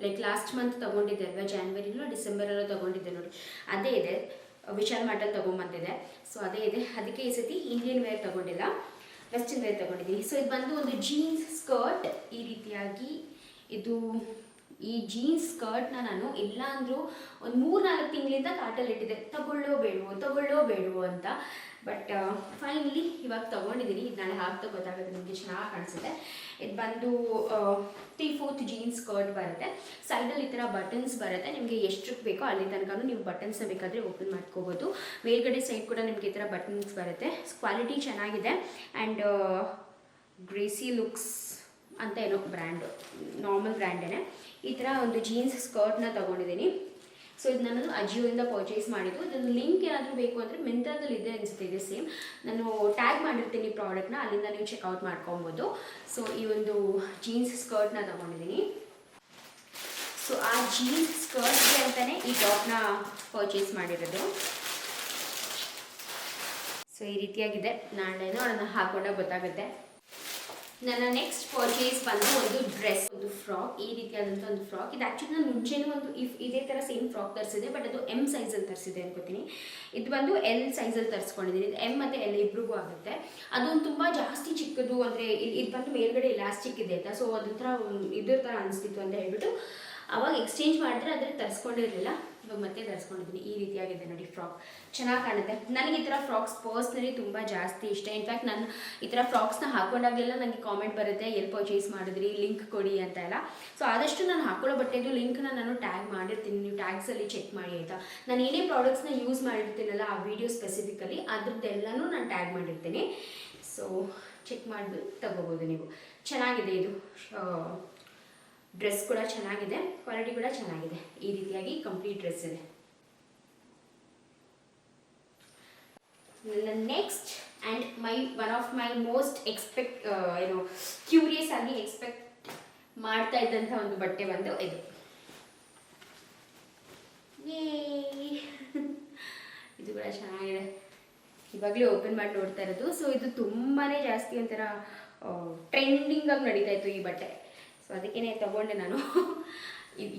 B: ಲೈಕ್ ಲಾಸ್ಟ್ ಮಂತ್ ತೊಗೊಂಡಿದ್ದೆ ಅಲ್ವಾ, ಜಾನ್ವರಿನೋ ಡಿಸೆಂಬರಲ್ಲೋ ತೊಗೊಂಡಿದ್ದೆ ನೋಡಿ, ಅದೇ ಇದೆ. ವಿಶಾಲ್ ಮಾರ್ಟಲ್ಲಿ ತೊಗೊಂಬಂದಿದೆ. ಸೊ ಅದೇ ಇದೆ, ಅದಕ್ಕೆ ಈ ಸತಿ ಇಂಡಿಯನ್ ವೇರ್ ತೊಗೊಂಡಿಲ್ಲ, ವೆಸ್ಟರ್ನ್ ವೇರ್ ತೊಗೊಂಡಿದ್ದೀನಿ. ಸೊ ಇದು ಬಂದು ಒಂದು ಜೀನ್ಸ್ ಸ್ಕರ್ಟ್. ಈ ರೀತಿಯಾಗಿ ಈ ಜೀನ್ಸ್ ಸ್ಕರ್ಟ್ನ ನಾನು ಇಲ್ಲ ಅಂದರೂ ಒಂದು 3-4 ತಿಂಗಳಿಂದ ಕಾರ್ಟಲ್ಲಿ ಇಟ್ಟಿದ್ದೆ, ತಗೊಳ್ಳೋ ಬೇಡವೋ ಅಂತ. ಬಟ್ ಫೈನಲಿ
A: ಇವಾಗ ತೊಗೊಂಡಿದ್ದೀನಿ. ಇದು ನಾಳೆ ಹಾಕ್ತಾ ಗೊತ್ತಾಗುತ್ತೆ ನಿಮಗೆ, ಚೆನ್ನಾಗಿ ಕಾಣಿಸುತ್ತೆ. ಇದು ಬಂದು 3/4 ಜೀನ್ಸ್ ಸ್ಕರ್ಟ್ ಬರುತ್ತೆ. ಸೈಡಲ್ಲಿ ಈ ಥರ ಬಟನ್ಸ್ ಬರುತ್ತೆ. ನಿಮಗೆ ಎಷ್ಟಕ್ಕೆ ಬೇಕೋ ಅಲ್ಲಿ ತನಕ ನೀವು ಬಟನ್ಸ್ನ ಬೇಕಾದರೆ ಓಪನ್ ಮಾಡ್ಕೋಬೋದು. ಮೇಲ್ಗಡೆ ಸೈಡ್ ಕೂಡ ನಿಮಗೆ ಈ ಥರ ಬಟನ್ಸ್ ಬರುತ್ತೆ. ಕ್ವಾಲಿಟಿ ಚೆನ್ನಾಗಿದೆ. ಆ್ಯಂಡ್ ಗ್ರೇಸಿ ಲುಕ್ಸ್ ಅಂತ ಏನೋ ಬ್ರ್ಯಾಂಡು, ನಾರ್ಮಲ್ ಬ್ರ್ಯಾಂಡೇ. ಈ ಥರ ಒಂದು ಜೀನ್ಸ್ ಸ್ಕರ್ಟ್ನ ತೊಗೊಂಡಿದ್ದೀನಿ. ಸೊ ಇದು ನಾನು ಅಜಿಯೋಯಿಂದ ಪರ್ಚೇಸ್ ಮಾಡಿದ್ದು. ಇದನ್ನು ಲಿಂಕ್ ಏನಾದರೂ ಬೇಕು ಅಂದರೆ ಮಿಂತ್ರಾದಲ್ಲಿ ಇದೆ ಅನಿಸುತ್ತೆ, ಇದೆ ಸೇಮ್. ನಾನು ಟ್ಯಾಗ್ ಮಾಡಿರ್ತೀನಿ ಪ್ರಾಡಕ್ಟ್ನ, ಅಲ್ಲಿಂದ ನೀವು ಚೆಕ್ಔಟ್ ಮಾಡ್ಕೊಬೋದು. ಸೊ ಈ ಒಂದು ಜೀನ್ಸ್ ಸ್ಕರ್ಟ್ನ ತೊಗೊಂಡಿದ್ದೀನಿ. ಸೊ ಆ ಜೀನ್ಸ್ ಸ್ಕರ್ಟ್ಗೆ ಅಂತಲೇ ಈ ಟಾಪ್ನ ಪರ್ಚೇಸ್ ಮಾಡಿರೋದು. ಸೊ ಈ ರೀತಿಯಾಗಿದೆ. ನಾಳೆನೋ ಅದನ್ನು ಹಾಕೊಂಡಾಗ ಗೊತ್ತಾಗುತ್ತೆ. ನನ್ನ ನೆಕ್ಸ್ಟ್ ಪರ್ಚೇಸ್ ಬಂದು ಒಂದು ಡ್ರೆಸ್, ಒಂದು ಫ್ರಾಕ್, ಈ ರೀತಿಯಾದಂಥ ಒಂದು ಫ್ರಾಕ್. ಇದು ಆ್ಯಕ್ಚುಲಿ ನಾನು ಮುಂಚೆನೂ ಒಂದು ಇದೇ ಥರ ಸೇಮ್ ಫ್ರಾಕ್ ತರಿಸಿದೆ, ಬಟ್ ಅದು ಎಮ್ ಸೈಜಲ್ಲಿ ತರಿಸಿದೆ ಅನ್ಕೋತೀನಿ. ಇದು ಬಂದು ಎಲ್ ಸೈಜಲ್ಲಿ ತರಿಸ್ಕೊಂಡಿದ್ದೀನಿ. ಇದು ಎಮ್ ಮತ್ತು ಎಲ್ ಇಬ್ರಿಗೂ ಆಗುತ್ತೆ. ಅದೊಂದು ತುಂಬ ಜಾಸ್ತಿ ಚಿಕ್ಕದು, ಅಂದರೆ ಇದು ಬಂದು ಮೇಲ್ಗಡೆ ಇಲಾಸ್ಟಿಕ್ ಇದೆ ಆಯಿತಾ. ಸೊ ಅದೊಂಥರ ಇದ್ರ ಥರ ಅನಿಸ್ತಿತ್ತು ಅಂತ ಹೇಳ್ಬಿಟ್ಟು ಅವಾಗ ಎಕ್ಸ್ಚೇಂಜ್ ಮಾಡಿದ್ರೆ ಅದ್ರಲ್ಲಿ ತರಿಸ್ಕೊಂಡಿರಲಿಲ್ಲ. ಇವಾಗ ಮತ್ತೆ ತರಿಸ್ಕೊಂಡಿದ್ದೀನಿ. ಈ ರೀತಿಯಾಗಿದೆ ನೋಡಿ ಫ್ರಾಕ್, ಚೆನ್ನಾಗಿ ಕಾಣುತ್ತೆ. ನನಗೆ ಈ ಥರ ಫ್ರಾಕ್ಸ್ ಪರ್ಸ್ನಲಿ ತುಂಬ ಜಾಸ್ತಿ ಇಷ್ಟ. ಇನ್ಫ್ಯಾಕ್ಟ್ ನಾನು ಈ ಥರ ಫ್ರಾಕ್ಸ್ನ ಹಾಕೊಂಡಾಗೆಲ್ಲ ನನಗೆ ಕಾಮೆಂಟ್ ಬರುತ್ತೆ, ಎಲ್ಲಿ ಪರ್ಚೇಸ್ ಮಾಡಿದ್ರಿ, ಲಿಂಕ್ ಕೊಡಿ ಅಂತ ಎಲ್ಲ. ಸೊ ಆದಷ್ಟು ನಾನು ಹಾಕೊಳ್ಳೋ ಬಟ್ಟೆದು ಲಿಂಕ್ನ ನಾನು ಟ್ಯಾಗ್ ಮಾಡಿರ್ತೀನಿ, ನೀವು ಟ್ಯಾಗ್ಸಲ್ಲಿ ಚೆಕ್ ಮಾಡಿ ಆಯಿತಾ. ನಾನು ಏನೇ ಪ್ರಾಡಕ್ಟ್ಸ್ನ ಯೂಸ್ ಮಾಡಿರ್ತೀನಲ್ಲ ಆ ವಿಡಿಯೋ ಸ್ಪೆಸಿಫಿಕಲಿ ಅದ್ರದ್ದೆಲ್ಲನೂ ನಾನು ಟ್ಯಾಗ್ ಮಾಡಿರ್ತೀನಿ. ಸೊ ಚೆಕ್ ಮಾಡಿಬಿಟ್ಟು ತಗೋಬೋದು ನೀವು. ಚೆನ್ನಾಗಿದೆ ಇದು ಡ್ರೆಸ್ ಕೂಡ ಚೆನ್ನಾಗಿದೆ, ಕ್ವಾಲಿಟಿ ಕೂಡ ಚೆನ್ನಾಗಿದೆ. ಈ ರೀತಿಯಾಗಿ ಕಂಪ್ಲೀಟ್ ಡ್ರೆಸ್ ಇದೆ. ನನ್ನ next and one of my most curious ಆಗಿ ಎಕ್ಸ್ಪೆಕ್ಟ್ ಮಾಡ್ತಾ ಇದ್ದಂಥ ಒಂದು ಬಟ್ಟೆ ಬಂದು ಇದು. ಇದು ಕೂಡ ಚೆನ್ನಾಗಿದೆ. ಇವಾಗಲೇ ಓಪನ್ ಮಾಡಿ ನೋಡ್ತಾ ಇರೋದು. ಸೊ ಇದು ತುಂಬಾ ಜಾಸ್ತಿ ಒಂಥರ ಟ್ರೆಂಡಿಂಗಾಗಿ ನಡೀತಾ ಇತ್ತು ಈ ಬಟ್ಟೆ. ಸೊ ಅದಕ್ಕೇ ತೊಗೊಂಡೆ ನಾನು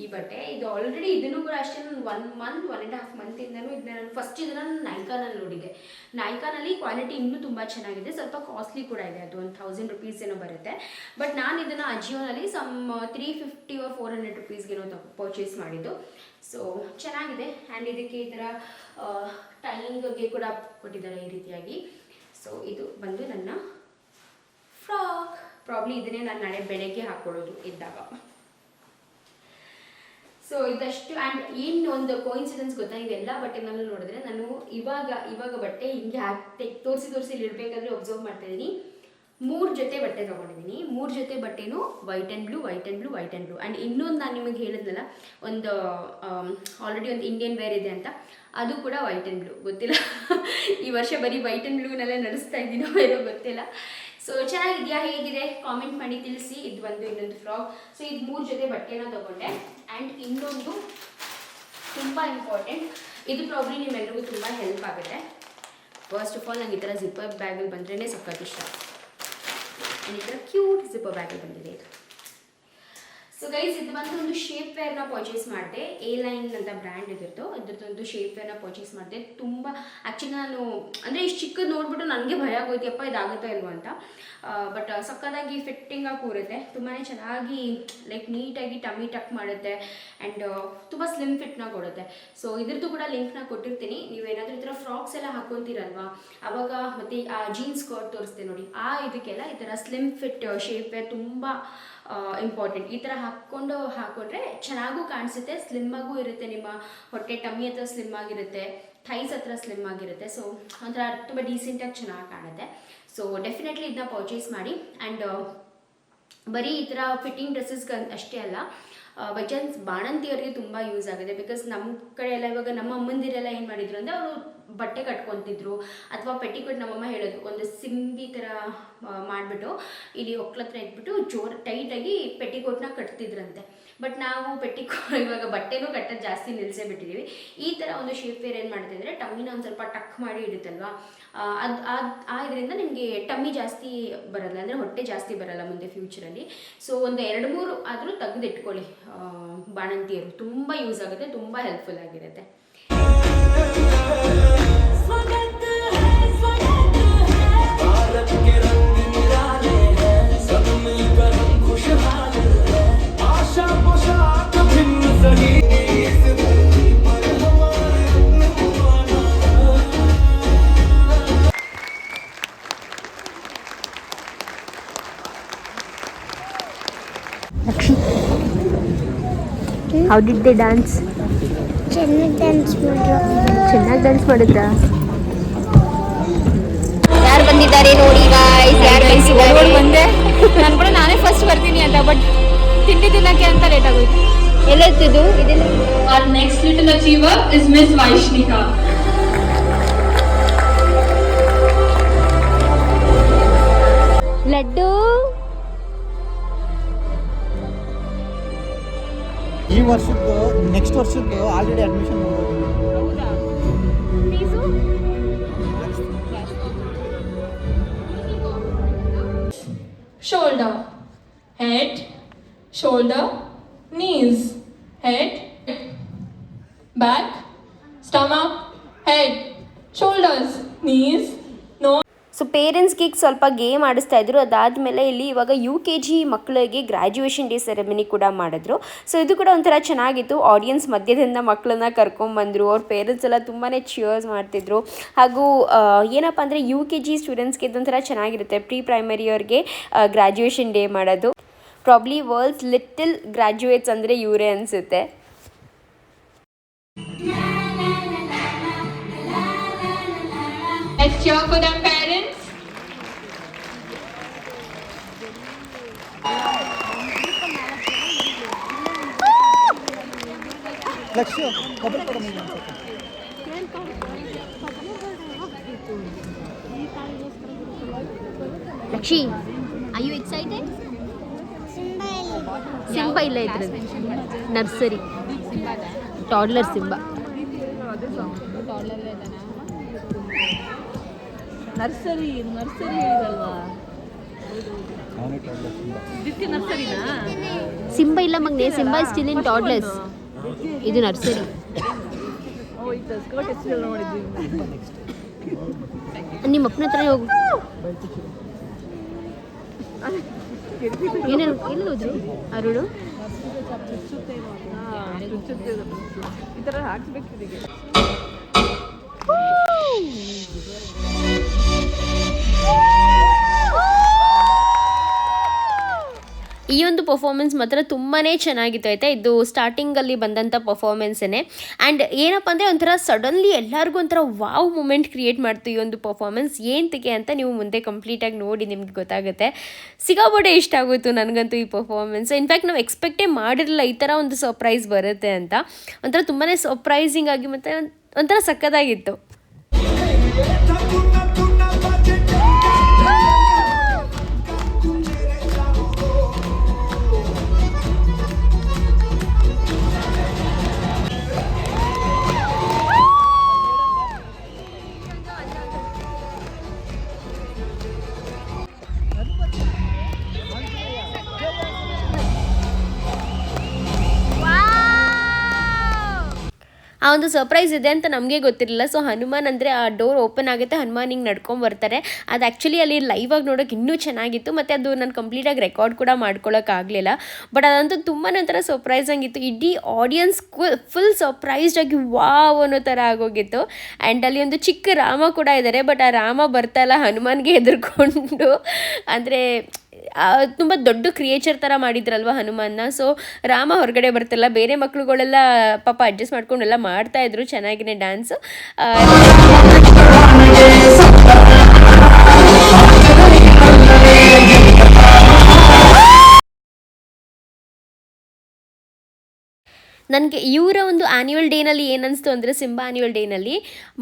A: ಈ ಬಟ್ಟೆ. ಇದು ಆಲ್ರೆಡಿ ಇದನ್ನು ಕೂಡ ಅಷ್ಟೇ ನಾನು 1.5 ಮಂತಿಂದನೂ ಇದನ್ನ ನಾನು ಫಸ್ಟ್ ಇದನ್ನು ನಾನು ನೈಕಾನಲ್ಲಿ ನೋಡಿದೆ. ನೈಕಾನಲ್ಲಿ ಕ್ವಾಲಿಟಿ ಇನ್ನೂ ತುಂಬ ಚೆನ್ನಾಗಿದೆ, ಸ್ವಲ್ಪ ಕಾಸ್ಟ್ಲಿ ಕೂಡ ಇದೆ. ಅದು 1000 ರುಪೀಸ್ ಏನೋ ಬರುತ್ತೆ. ಬಟ್ ನಾನು ಇದನ್ನು ಅಜಿಯೋನಲ್ಲಿ ಸಮ್ 350 or 400 ರುಪೀಸ್ಗೇನೋ ಪರ್ಚೇಸ್ ಮಾಡಿದ್ದು. ಸೊ ಚೆನ್ನಾಗಿದೆ. ಆ್ಯಂಡ್ ಇದಕ್ಕೆ ಈ ಥರ ಟೈಯಿಂಗ್ಗೆ ಕೂಡ ಕೊಟ್ಟಿದ್ದಾರೆ ಈ ರೀತಿಯಾಗಿ. ಸೊ ಇದು ಬಂದು ನನ್ನ ಫ್ರಾಕ್. ಪ್ರಾಬ್ಲಿ ಇದನ್ನೇ ನಾನು ನಾಳೆ ಬೆಳಗ್ಗೆ ಹಾಕ್ಕೊಳ್ಳೋದು ಇದ್ದಾಗ. ಸೊ ಇದಷ್ಟು. ಆ್ಯಂಡ್ ಇನ್ನೊಂದು ಕೋಇನ್ಸಿಡೆನ್ಸ್ ಗೊತ್ತಾ, ಇವೆಲ್ಲ ಬಟ್ಟೆಗಳನ್ನು ನೋಡಿದ್ರೆ ನಾನು ಇವಾಗ ಬಟ್ಟೆ ಹಿಂಗೆ ತೋರಿಸಿ ಇಲ್ಲಿ ಇಡಬೇಕಾದ್ರೆ ಒಬ್ಸರ್ವ್ ಮಾಡ್ತಾ ಇದ್ದೀನಿ. 3 ಜೊತೆ ಬಟ್ಟೆ ತೊಗೊಂಡಿದ್ದೀನಿ. 3 ಜೊತೆ ಬಟ್ಟೆನೂ ವೈಟ್ ಆ್ಯಂಡ್ ಬ್ಲೂ. ಆ್ಯಂಡ್ ಇನ್ನೊಂದು ನಾನು ನಿಮಗೆ ಹೇಳಿದ್ನಲ್ಲ, ಒಂದು ಆಲ್ರೆಡಿ ಒಂದು ಇಂಡಿಯನ್ ವೇರ್ ಇದೆ ಅಂತ, ಅದು ಕೂಡ ವೈಟ್ ಆ್ಯಂಡ್ ಬ್ಲೂ. ಗೊತ್ತಿಲ್ಲ ಈ ವರ್ಷ ಬರೀ ವೈಟ್ ಆ್ಯಂಡ್ ಬ್ಲೂನಲ್ಲೇ ನಡೆಸ್ತಾ ಇದ್ದೀನೋ ಏನೋ ಗೊತ್ತಿಲ್ಲ. ಸೊ ಚೆನ್ನಾಗಿದೆಯಾ, ಹೇಗಿದೆ ಕಾಮೆಂಟ್ ಮಾಡಿ ತಿಳಿಸಿ. ಇದು ಬಂದು ಇನ್ನೊಂದು ಫ್ರಾಕ್. ಸೊ ಇದು 3 ಜೊತೆ ಬಟ್ಟೆನ ತೊಗೊಂಡೆ. ಆ್ಯಂಡ್ ಇನ್ನೊಂದು ತುಂಬ ಇಂಪಾರ್ಟೆಂಟ್, ಇದು ಪ್ರಾಬ್ಲಿ ನಿಮ್ಮೆಲ್ಲರಿಗೂ ತುಂಬ ಹೆಲ್ಪ್ ಆಗುತ್ತೆ. ಫಸ್ಟ್ ಆಫ್ ಆಲ್ ನಂಗೆ ಈ ಥರ ಜಿಪ್ಪರ್ ಬ್ಯಾಗಲ್ಲಿ ಬಂದ್ರೇ ಸಖತ್ ಇಷ್ಟ. ಈ ಥರ ಕ್ಯೂಟ್ ಜಿಪ್ಪರ್ ಬ್ಯಾಗಲ್ಲಿ ಬಂದಿದೆ ಇದು. ಸೊ ಗೈಸ್, ಇದು ಬಂದು ಒಂದು ಶೇಪ್ ವೇರ್ನ ಪರ್ಚೇಸ್ ಮಾಡಿದೆ. A-Line ಅಂತ ಬ್ರ್ಯಾಂಡ್ ಇದ್ರದ್ದು, ಅದ್ರದ್ದೊಂದು ಶೇಪ್ ವೇರ್ನ ಪರ್ಚೇಸ್ ಮಾಡಿದೆ. ತುಂಬ ಆ್ಯಕ್ಚುಲಿ ನಾನು ಅಂದರೆ ಇಷ್ಟು ಚಿಕ್ಕದು ನೋಡ್ಬಿಟ್ಟು ನನಗೆ ಭಯ ಆಗೋಯ್ತಪ್ಪ ಇದಾಗುತ್ತೋ ಇಲ್ವೋ ಅಂತ. ಬಟ್ ಸಕ್ಕತ್ತಾಗಿ ಫಿಟ್ಟಿಂಗಾಗಿ ಕೂರುತ್ತೆ. ತುಂಬಾ ಚೆನ್ನಾಗಿ ಲೈಕ್ ನೀಟಾಗಿ ಟಮ್ಮಿ ಟಕ್ ಮಾಡುತ್ತೆ. ಆ್ಯಂಡ್ ತುಂಬ ಸ್ಲಿಮ್ ಫಿಟ್ನ ಕೊಡುತ್ತೆ. ಸೊ ಇದ್ರದ್ದು ಕೂಡ ಲಿಂಕ್ನ ಕೊಟ್ಟಿರ್ತೀನಿ. ನೀವೇನಾದರೂ ಈ ಥರ ಫ್ರಾಕ್ಸ್ ಎಲ್ಲ ಹಾಕ್ಕೊತೀರಲ್ವಾ, ಆವಾಗ ಮತ್ತು ಆ ಜೀನ್ಸ್ ಸ್ಕರ್ಟ್ ತೋರಿಸ್ತೆ ನೋಡಿ, ಇದಕ್ಕೆಲ್ಲ ಈ ಥರ ಸ್ಲಿಮ್ ಫಿಟ್ ಶೇಪ್ ವೇರ್ ತುಂಬ ಇಂಪಾರ್ಟೆಂಟ್. ಈ ಥರ ಹಾಕ್ಕೊಂಡ್ರೆ ಚೆನ್ನಾಗೂ ಕಾಣಿಸುತ್ತೆ, ಸ್ಲಿಮ್ಮಾಗೂ ಇರುತ್ತೆ. ನಿಮ್ಮ ಹೊಟ್ಟೆ ಟಮ್ಮಿ ಹತ್ರ ಸ್ಲಿಮ್ ಆಗಿರುತ್ತೆ, ಥೈಸ್ ಹತ್ರ ಸ್ಲಿಮ್ ಆಗಿರುತ್ತೆ. ಸೊ ಒಂಥರ ತುಂಬ ಡೀಸೆಂಟಾಗಿ ಚೆನ್ನಾಗಿ ಕಾಣುತ್ತೆ. ಸೊ ಡೆಫಿನೆಟ್ಲಿ ಇದನ್ನ ಪರ್ಚೇಸ್ ಮಾಡಿ. ಆ್ಯಂಡ್ ಬರೀ ಈ ಥರ ಫಿಟ್ಟಿಂಗ್ ಡ್ರೆಸ್ಸಸ್ಗೆ ಅಷ್ಟೇ ಅಲ್ಲ, ಬೈ ಚಾನ್ಸ್ ಬಾಣಂತಿಯವರಿಗೆ ತುಂಬ ಯೂಸ್ ಆಗುತ್ತೆ. ಬಿಕಾಸ್ ನಮ್ಮ ಕಡೆ ಎಲ್ಲ ಇವಾಗ ನಮ್ಮ ಅಮ್ಮಂದಿರೆಲ್ಲ ಏನು ಮಾಡಿದ್ರು ಅಂದರೆ ಅವರು ಬಟ್ಟೆ ಕಟ್ಕೊತಿದ್ರು, ಅಥವಾ ಪೆಟಿಕೋಟ್ ನಮ್ಮಮ್ಮ ಹೇಳೋದು ಒಂದು ಸಿಂಬಿ ಥರ ಮಾಡಿಬಿಟ್ಟು ಇಲ್ಲಿ ಒಕ್ಲತ್ರ ಇಟ್ಬಿಟ್ಟು ಟೈಟಾಗಿ ಪೆಟಿಕೋಟ್ನ ಕಟ್ತಿದ್ರಂತೆ. ಬಟ್ ನಾವು ಇವಾಗ ಬಟ್ಟೆನೂ ಕಟ್ಟೋದು ಜಾಸ್ತಿ ನಿಲ್ಲಿಸೇ ಬಿಟ್ಟಿದ್ದೀವಿ. ಈ ಥರ ಒಂದು ಶೇಪ್ ವೇರ್ ಏನು ಮಾಡ್ತಾ ಇದ್ರೆ ಟಮ್ಮಿನ ಒಂದು ಸ್ವಲ್ಪ ಟಕ್ ಮಾಡಿ ಇಡುತ್ತಲ್ವ, ಇದರಿಂದ ನಿಮಗೆ ಟಮ್ಮಿ ಜಾಸ್ತಿ ಬರಲ್ಲ, ಅಂದರೆ ಹೊಟ್ಟೆ ಜಾಸ್ತಿ ಬರಲ್ಲ ಮುಂದೆ ಫ್ಯೂಚರಲ್ಲಿ. ಸೊ ಒಂದು 2-3 ಆದರೂ ತೆಗೆದಿಟ್ಕೊಳ್ಳಿ ಬಾಣಂತಿಯರು, ತುಂಬ ಯೂಸ್ ಆಗುತ್ತೆ, ತುಂಬ ಹೆಲ್ಪ್ಫುಲ್ ಆಗಿರುತ್ತೆ.
B: ಲಕ್ಷಿ, ಹೌ ಡಿಡ್ ದೇ ಡ್ಯಾನ್ಸ್? ಚೆನ್ನಾಗಿ ಡ್ಯಾನ್ಸ್ ಮಾಡಿದ್ರಾ? ಯಾರು ಬಂದಿದ್ದಾರೆ ನೋಡಿ ಗಾಯ್ಸ್, ಯಾರು ಬಂದಿದ್ದಾರೆ?
C: ಬಂದೆ ನಾನು ಕೂಡ ನಾನೇ ಫಸ್ಟ್ ಬರ್ತೀನಿ ಅಂತ, ಬಟ್ ತಿಂಡಿ ತಿನ್ನಕ್ಕೆ ಅಂತ ಲೇಟ್ ಆಗೋಯ್ತು.
B: ಎಲ್ಲೆತ್ತಿದ್ದು ಇದೆಲ್ಲ?
C: Our next little achiever is Miss Vaishnika.
B: Laddu
D: ಈ ವರ್ಷದ್ದು ನೆಕ್ಸ್ಟ್ ವರ್ಷದ್ದು already admission
C: Shoulder, head, shoulder, knees, head, back, stomach, head, shoulders, knees, nose.
B: So ಪೇರೆಂಟ್ಸ್ಗೆ ಈಗ ಸ್ವಲ್ಪ ಗೇಮ್ ಆಡಿಸ್ತಾ ಇದ್ರು. ಅದಾದಮೇಲೆ ಇಲ್ಲಿ ಇವಾಗ UKG ಮಕ್ಕಳಿಗೆ ಗ್ರ್ಯಾಜುಯೇಷನ್ ಡೇ ಸೆರೆಮನಿ ಕೂಡ ಮಾಡಿದ್ರು. ಸೊ ಇದು ಕೂಡ ಒಂಥರ ಚೆನ್ನಾಗಿತ್ತು. ಆಡಿಯನ್ಸ್ ಮಧ್ಯದಿಂದ ಮಕ್ಕಳನ್ನ ಕರ್ಕೊಂಡ್ಬಂದರು. ಅವ್ರ ಪೇರೆಂಟ್ಸ್ ಎಲ್ಲ ತುಂಬಾ ಚಿಯರ್ಸ್ ಮಾಡ್ತಿದ್ರು. ಹಾಗೂ ಏನಪ್ಪ ಅಂದರೆ UKG ಸ್ಟೂಡೆಂಟ್ಸ್ಗೆ ಇದೊಂಥರ ಚೆನ್ನಾಗಿರುತ್ತೆ. ಪ್ರೀ ಪ್ರೈಮರಿಯವ್ರಿಗೆ ಗ್ರ್ಯಾಜುಯೇಷನ್ ಡೇ ಮಾಡೋದು. ಪ್ರಾಬ್ಲಿ ವರ್ಲ್ಡ್ಸ್ ಲಿಟಲ್ ಗ್ರ್ಯಾಜುಯೇಟ್ಸ್ ಅಂದರೆ ಇವರೇ ಅನಿಸುತ್ತೆ.
C: Let's cheer for them, parents.
D: ಲಕ್ಷ್ಯ ಕಬಡ್ಡಿ ಕೊಡ ಮೇಲೆ
B: ಲಕ್ಷಿ, ಐ ಯು ಎಕ್ಸೈಟೆಡ್? ಸಿಂಬಾ ಇಲ್ಲ ಇದ್ರದ್ದು, ನರ್ಸರಿ ಟಾಡ್ಲರ್ ಸಿಂಬಾ.
E: ನರ್ಸರಿ ಹೇಳಿದಲ್ವಾ? ಇದಕ್ಕೆ ನರ್ಸರಿನಾ?
B: ಸಿಂಬಾ ಇಲ್ಲ ಮಗ್ನೆ, ಸಿಂಬಾ ಸ್ಟಿಲ್ ಇನ್ ಟಾಡ್ಲರ್ಸ್. ಇದು ನರ್ಸರಿ. ನಿಮ್ಮ ಅಪ್ಪನ ಹತ್ರ ಹೋಗು. ಏನೇನು ಎಲ್ಲಿ ಹೋದ್ರು ಅರುಳು?
E: ಈ ಥರ ಹಾಕ್ಸ್ಬೇಕು ಇದಕ್ಕೆ.
B: ಈ ಒಂದು ಪರ್ಫಾರ್ಮೆನ್ಸ್ ಮಾತ್ರ ತುಂಬಾ ಚೆನ್ನಾಗಿತ್ತು ಆಯಿತಾ. ಇದು ಸ್ಟಾರ್ಟಿಂಗಲ್ಲಿ ಬಂದಂಥ ಪರ್ಫಾರ್ಮೆನ್ಸೇ. ಆ್ಯಂಡ್ ಏನಪ್ಪ ಅಂದರೆ ಒಂಥರ ಸಡನ್ಲಿ ಎಲ್ಲರಿಗೂ ಒಂಥರ ವಾವ್ ಮೂಮೆಂಟ್ ಕ್ರಿಯೇಟ್ ಮಾಡ್ತು ಈ ಒಂದು ಪರ್ಫಾರ್ಮೆನ್ಸ್. ಏನಕ್ಕೆ ಅಂತ ನೀವು ಮುಂದೆ ಕಂಪ್ಲೀಟಾಗಿ ನೋಡಿ ನಿಮ್ಗೆ ಗೊತ್ತಾಗುತ್ತೆ. ಸಿಕ್ಕಾಪಟ್ಟೆ ಇಷ್ಟ ಆಗೋಯ್ತು ನನಗಂತೂ ಈ ಪರ್ಫಾರ್ಮೆನ್ಸ್. ಇನ್ಫ್ಯಾಕ್ಟ್ ನಾವು ಎಕ್ಸ್ಪೆಕ್ಟೇ ಮಾಡಿರಲಿಲ್ಲ ಈ ಥರ ಒಂದು ಸರ್ಪ್ರೈಸ್ ಬರುತ್ತೆ ಅಂತ. ಒಂಥರ ತುಂಬಾ ಸರ್ಪ್ರೈಸಿಂಗ್ ಆಗಿ ಮತ್ತು ಒಂಥರ ಸಕ್ಕತ್ತಾಗಿತ್ತು. ಆ ಒಂದು ಸರ್ಪ್ರೈಸ್ ಇದೆ ಅಂತ ನಮಗೆ ಗೊತ್ತಿರಲಿಲ್ಲ. ಸೊ ಹನುಮಾನ್ ಅಂದರೆ ಆ ಡೋರ್ ಓಪನ್ ಆಗುತ್ತೆ, ಹನುಮಾನ್ ಹಿಂಗೆ ನಡ್ಕೊಂಡು ಬರ್ತಾರೆ. ಅದು ಆ್ಯಕ್ಚುಲಿ ಅಲ್ಲಿ ಲೈವಾಗಿ ನೋಡೋಕೆ ಇನ್ನೂ ಚೆನ್ನಾಗಿತ್ತು. ಮತ್ತು ಅದು ನಾನು ಕಂಪ್ಲೀಟಾಗಿ ರೆಕಾರ್ಡ್ ಕೂಡ ಮಾಡ್ಕೊಳ್ಳೋಕ್ಕಾಗಲಿಲ್ಲ. ಬಟ್ ಅದಂತೂ ತುಂಬಾ ಒಂಥರ ಸರ್ಪ್ರೈಸ್ ಆಗಿತ್ತು. ಇಡೀ ಆಡಿಯನ್ಸ್ ಫುಲ್ ಸರ್ಪ್ರೈಸ್ಡ್ ಆಗಿ ವಾವ್ ಅನ್ನೋ ಥರ ಆಗೋಗಿತ್ತು. ಆ್ಯಂಡ್ ಅಲ್ಲಿ ಒಂದು ಚಿಕ್ಕ ರಾಮ ಕೂಡ ಇದ್ದಾರೆ. ಬಟ್ ಆ ರಾಮ ಬರ್ತಾ ಇಲ್ಲ, ಹನುಮಾನ್ಗೆ ಹೆದರ್ಕೊಂಡು. ಅಂದರೆ ತುಂಬ ದೊಡ್ಡ ಕ್ರಿಯೇಚರ್ ಥರ ಮಾಡಿದ್ರಲ್ವ ಹನುಮಾನ್ನ. ಸೊ ರಾಮ ಹೊರಗಡೆ ಬರ್ತಿಲ್ಲ. ಬೇರೆ ಮಕ್ಳುಗಳೆಲ್ಲ ಪಾಪ ಅಡ್ಜಸ್ಟ್ ಮಾಡ್ಕೊಂಡೆಲ್ಲ ಮಾಡ್ತಾಯಿದ್ರು ಚೆನ್ನಾಗಿನೇ ಡ್ಯಾನ್ಸು. ನನಗೆ ಇವರ ಒಂದು ಆ್ಯನ್ಯುವಲ್ ಡೇನಲ್ಲಿ ಏನನ್ನಿಸ್ತು ಅಂದರೆ, ಸಿಂಬಾ ಆ್ಯನ್ಯುವಲ್ ಡೇನಲ್ಲಿ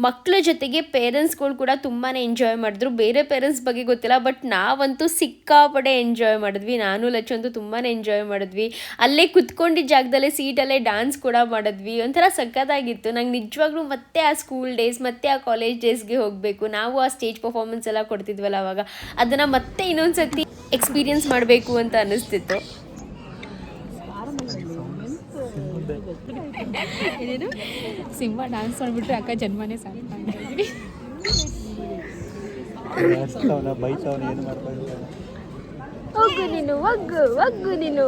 B: ಮಕ್ಕಳ ಜೊತೆಗೆ ಪೇರೆಂಟ್ಸ್ಗಳು ಕೂಡ ತುಂಬಾ ಎಂಜಾಯ್ ಮಾಡಿದ್ರು. ಬೇರೆ ಪೇರೆಂಟ್ಸ್ ಬಗ್ಗೆ ಗೊತ್ತಿಲ್ಲ, ಬಟ್ ನಾವಂತೂ ಸಿಕ್ಕಾಪಟ್ಟೆ ಎಂಜಾಯ್ ಮಾಡಿದ್ವಿ. ನಾನು ಲಚ್ಚು ಅಂತೂ ತುಂಬಾ ಎಂಜಾಯ್ ಮಾಡಿದ್ವಿ. ಅಲ್ಲೇ ಕುತ್ಕೊಂಡಿದ್ದ ಜಾಗದಲ್ಲೇ ಸೀಟಲ್ಲೇ ಡ್ಯಾನ್ಸ್ ಕೂಡ ಮಾಡಿದ್ವಿ. ಒಂಥರ ಸಕ್ಕತ್ತಾಗಿತ್ತು. ನಂಗೆ ನಿಜವಾಗ್ಲೂ ಮತ್ತೆ ಆ ಸ್ಕೂಲ್ ಡೇಸ್ ಮತ್ತು ಆ ಕಾಲೇಜ್ ಡೇಸ್ಗೆ ಹೋಗಬೇಕು. ನಾವು ಆ ಸ್ಟೇಜ್ ಪರ್ಫಾರ್ಮೆನ್ಸ್ ಎಲ್ಲ ಕೊಡ್ತಿದ್ವಲ್ಲ ಅವಾಗ, ಅದನ್ನು ಮತ್ತೆ ಇನ್ನೊಂದು ಸರ್ತಿ ಎಕ್ಸ್ಪೀರಿಯನ್ಸ್ ಮಾಡಬೇಕು ಅಂತ ಅನ್ನಿಸ್ತಿತ್ತು.
E: ಸಿಂಬಾ ಡ್ಯಾನ್ಸ್ ಮಾಡಿಬಿಟ್ರೆ ಅಕ್ಕ ಜನ್ಮನೇ ಸಾಕು.
D: ಬೈತವನ ಏನು ಮಾಡ್ತಾ
B: ಒಗ್ಗು ನೀನು, ಒಗ್ಗು ಒಗ್ಗು ನೀನು.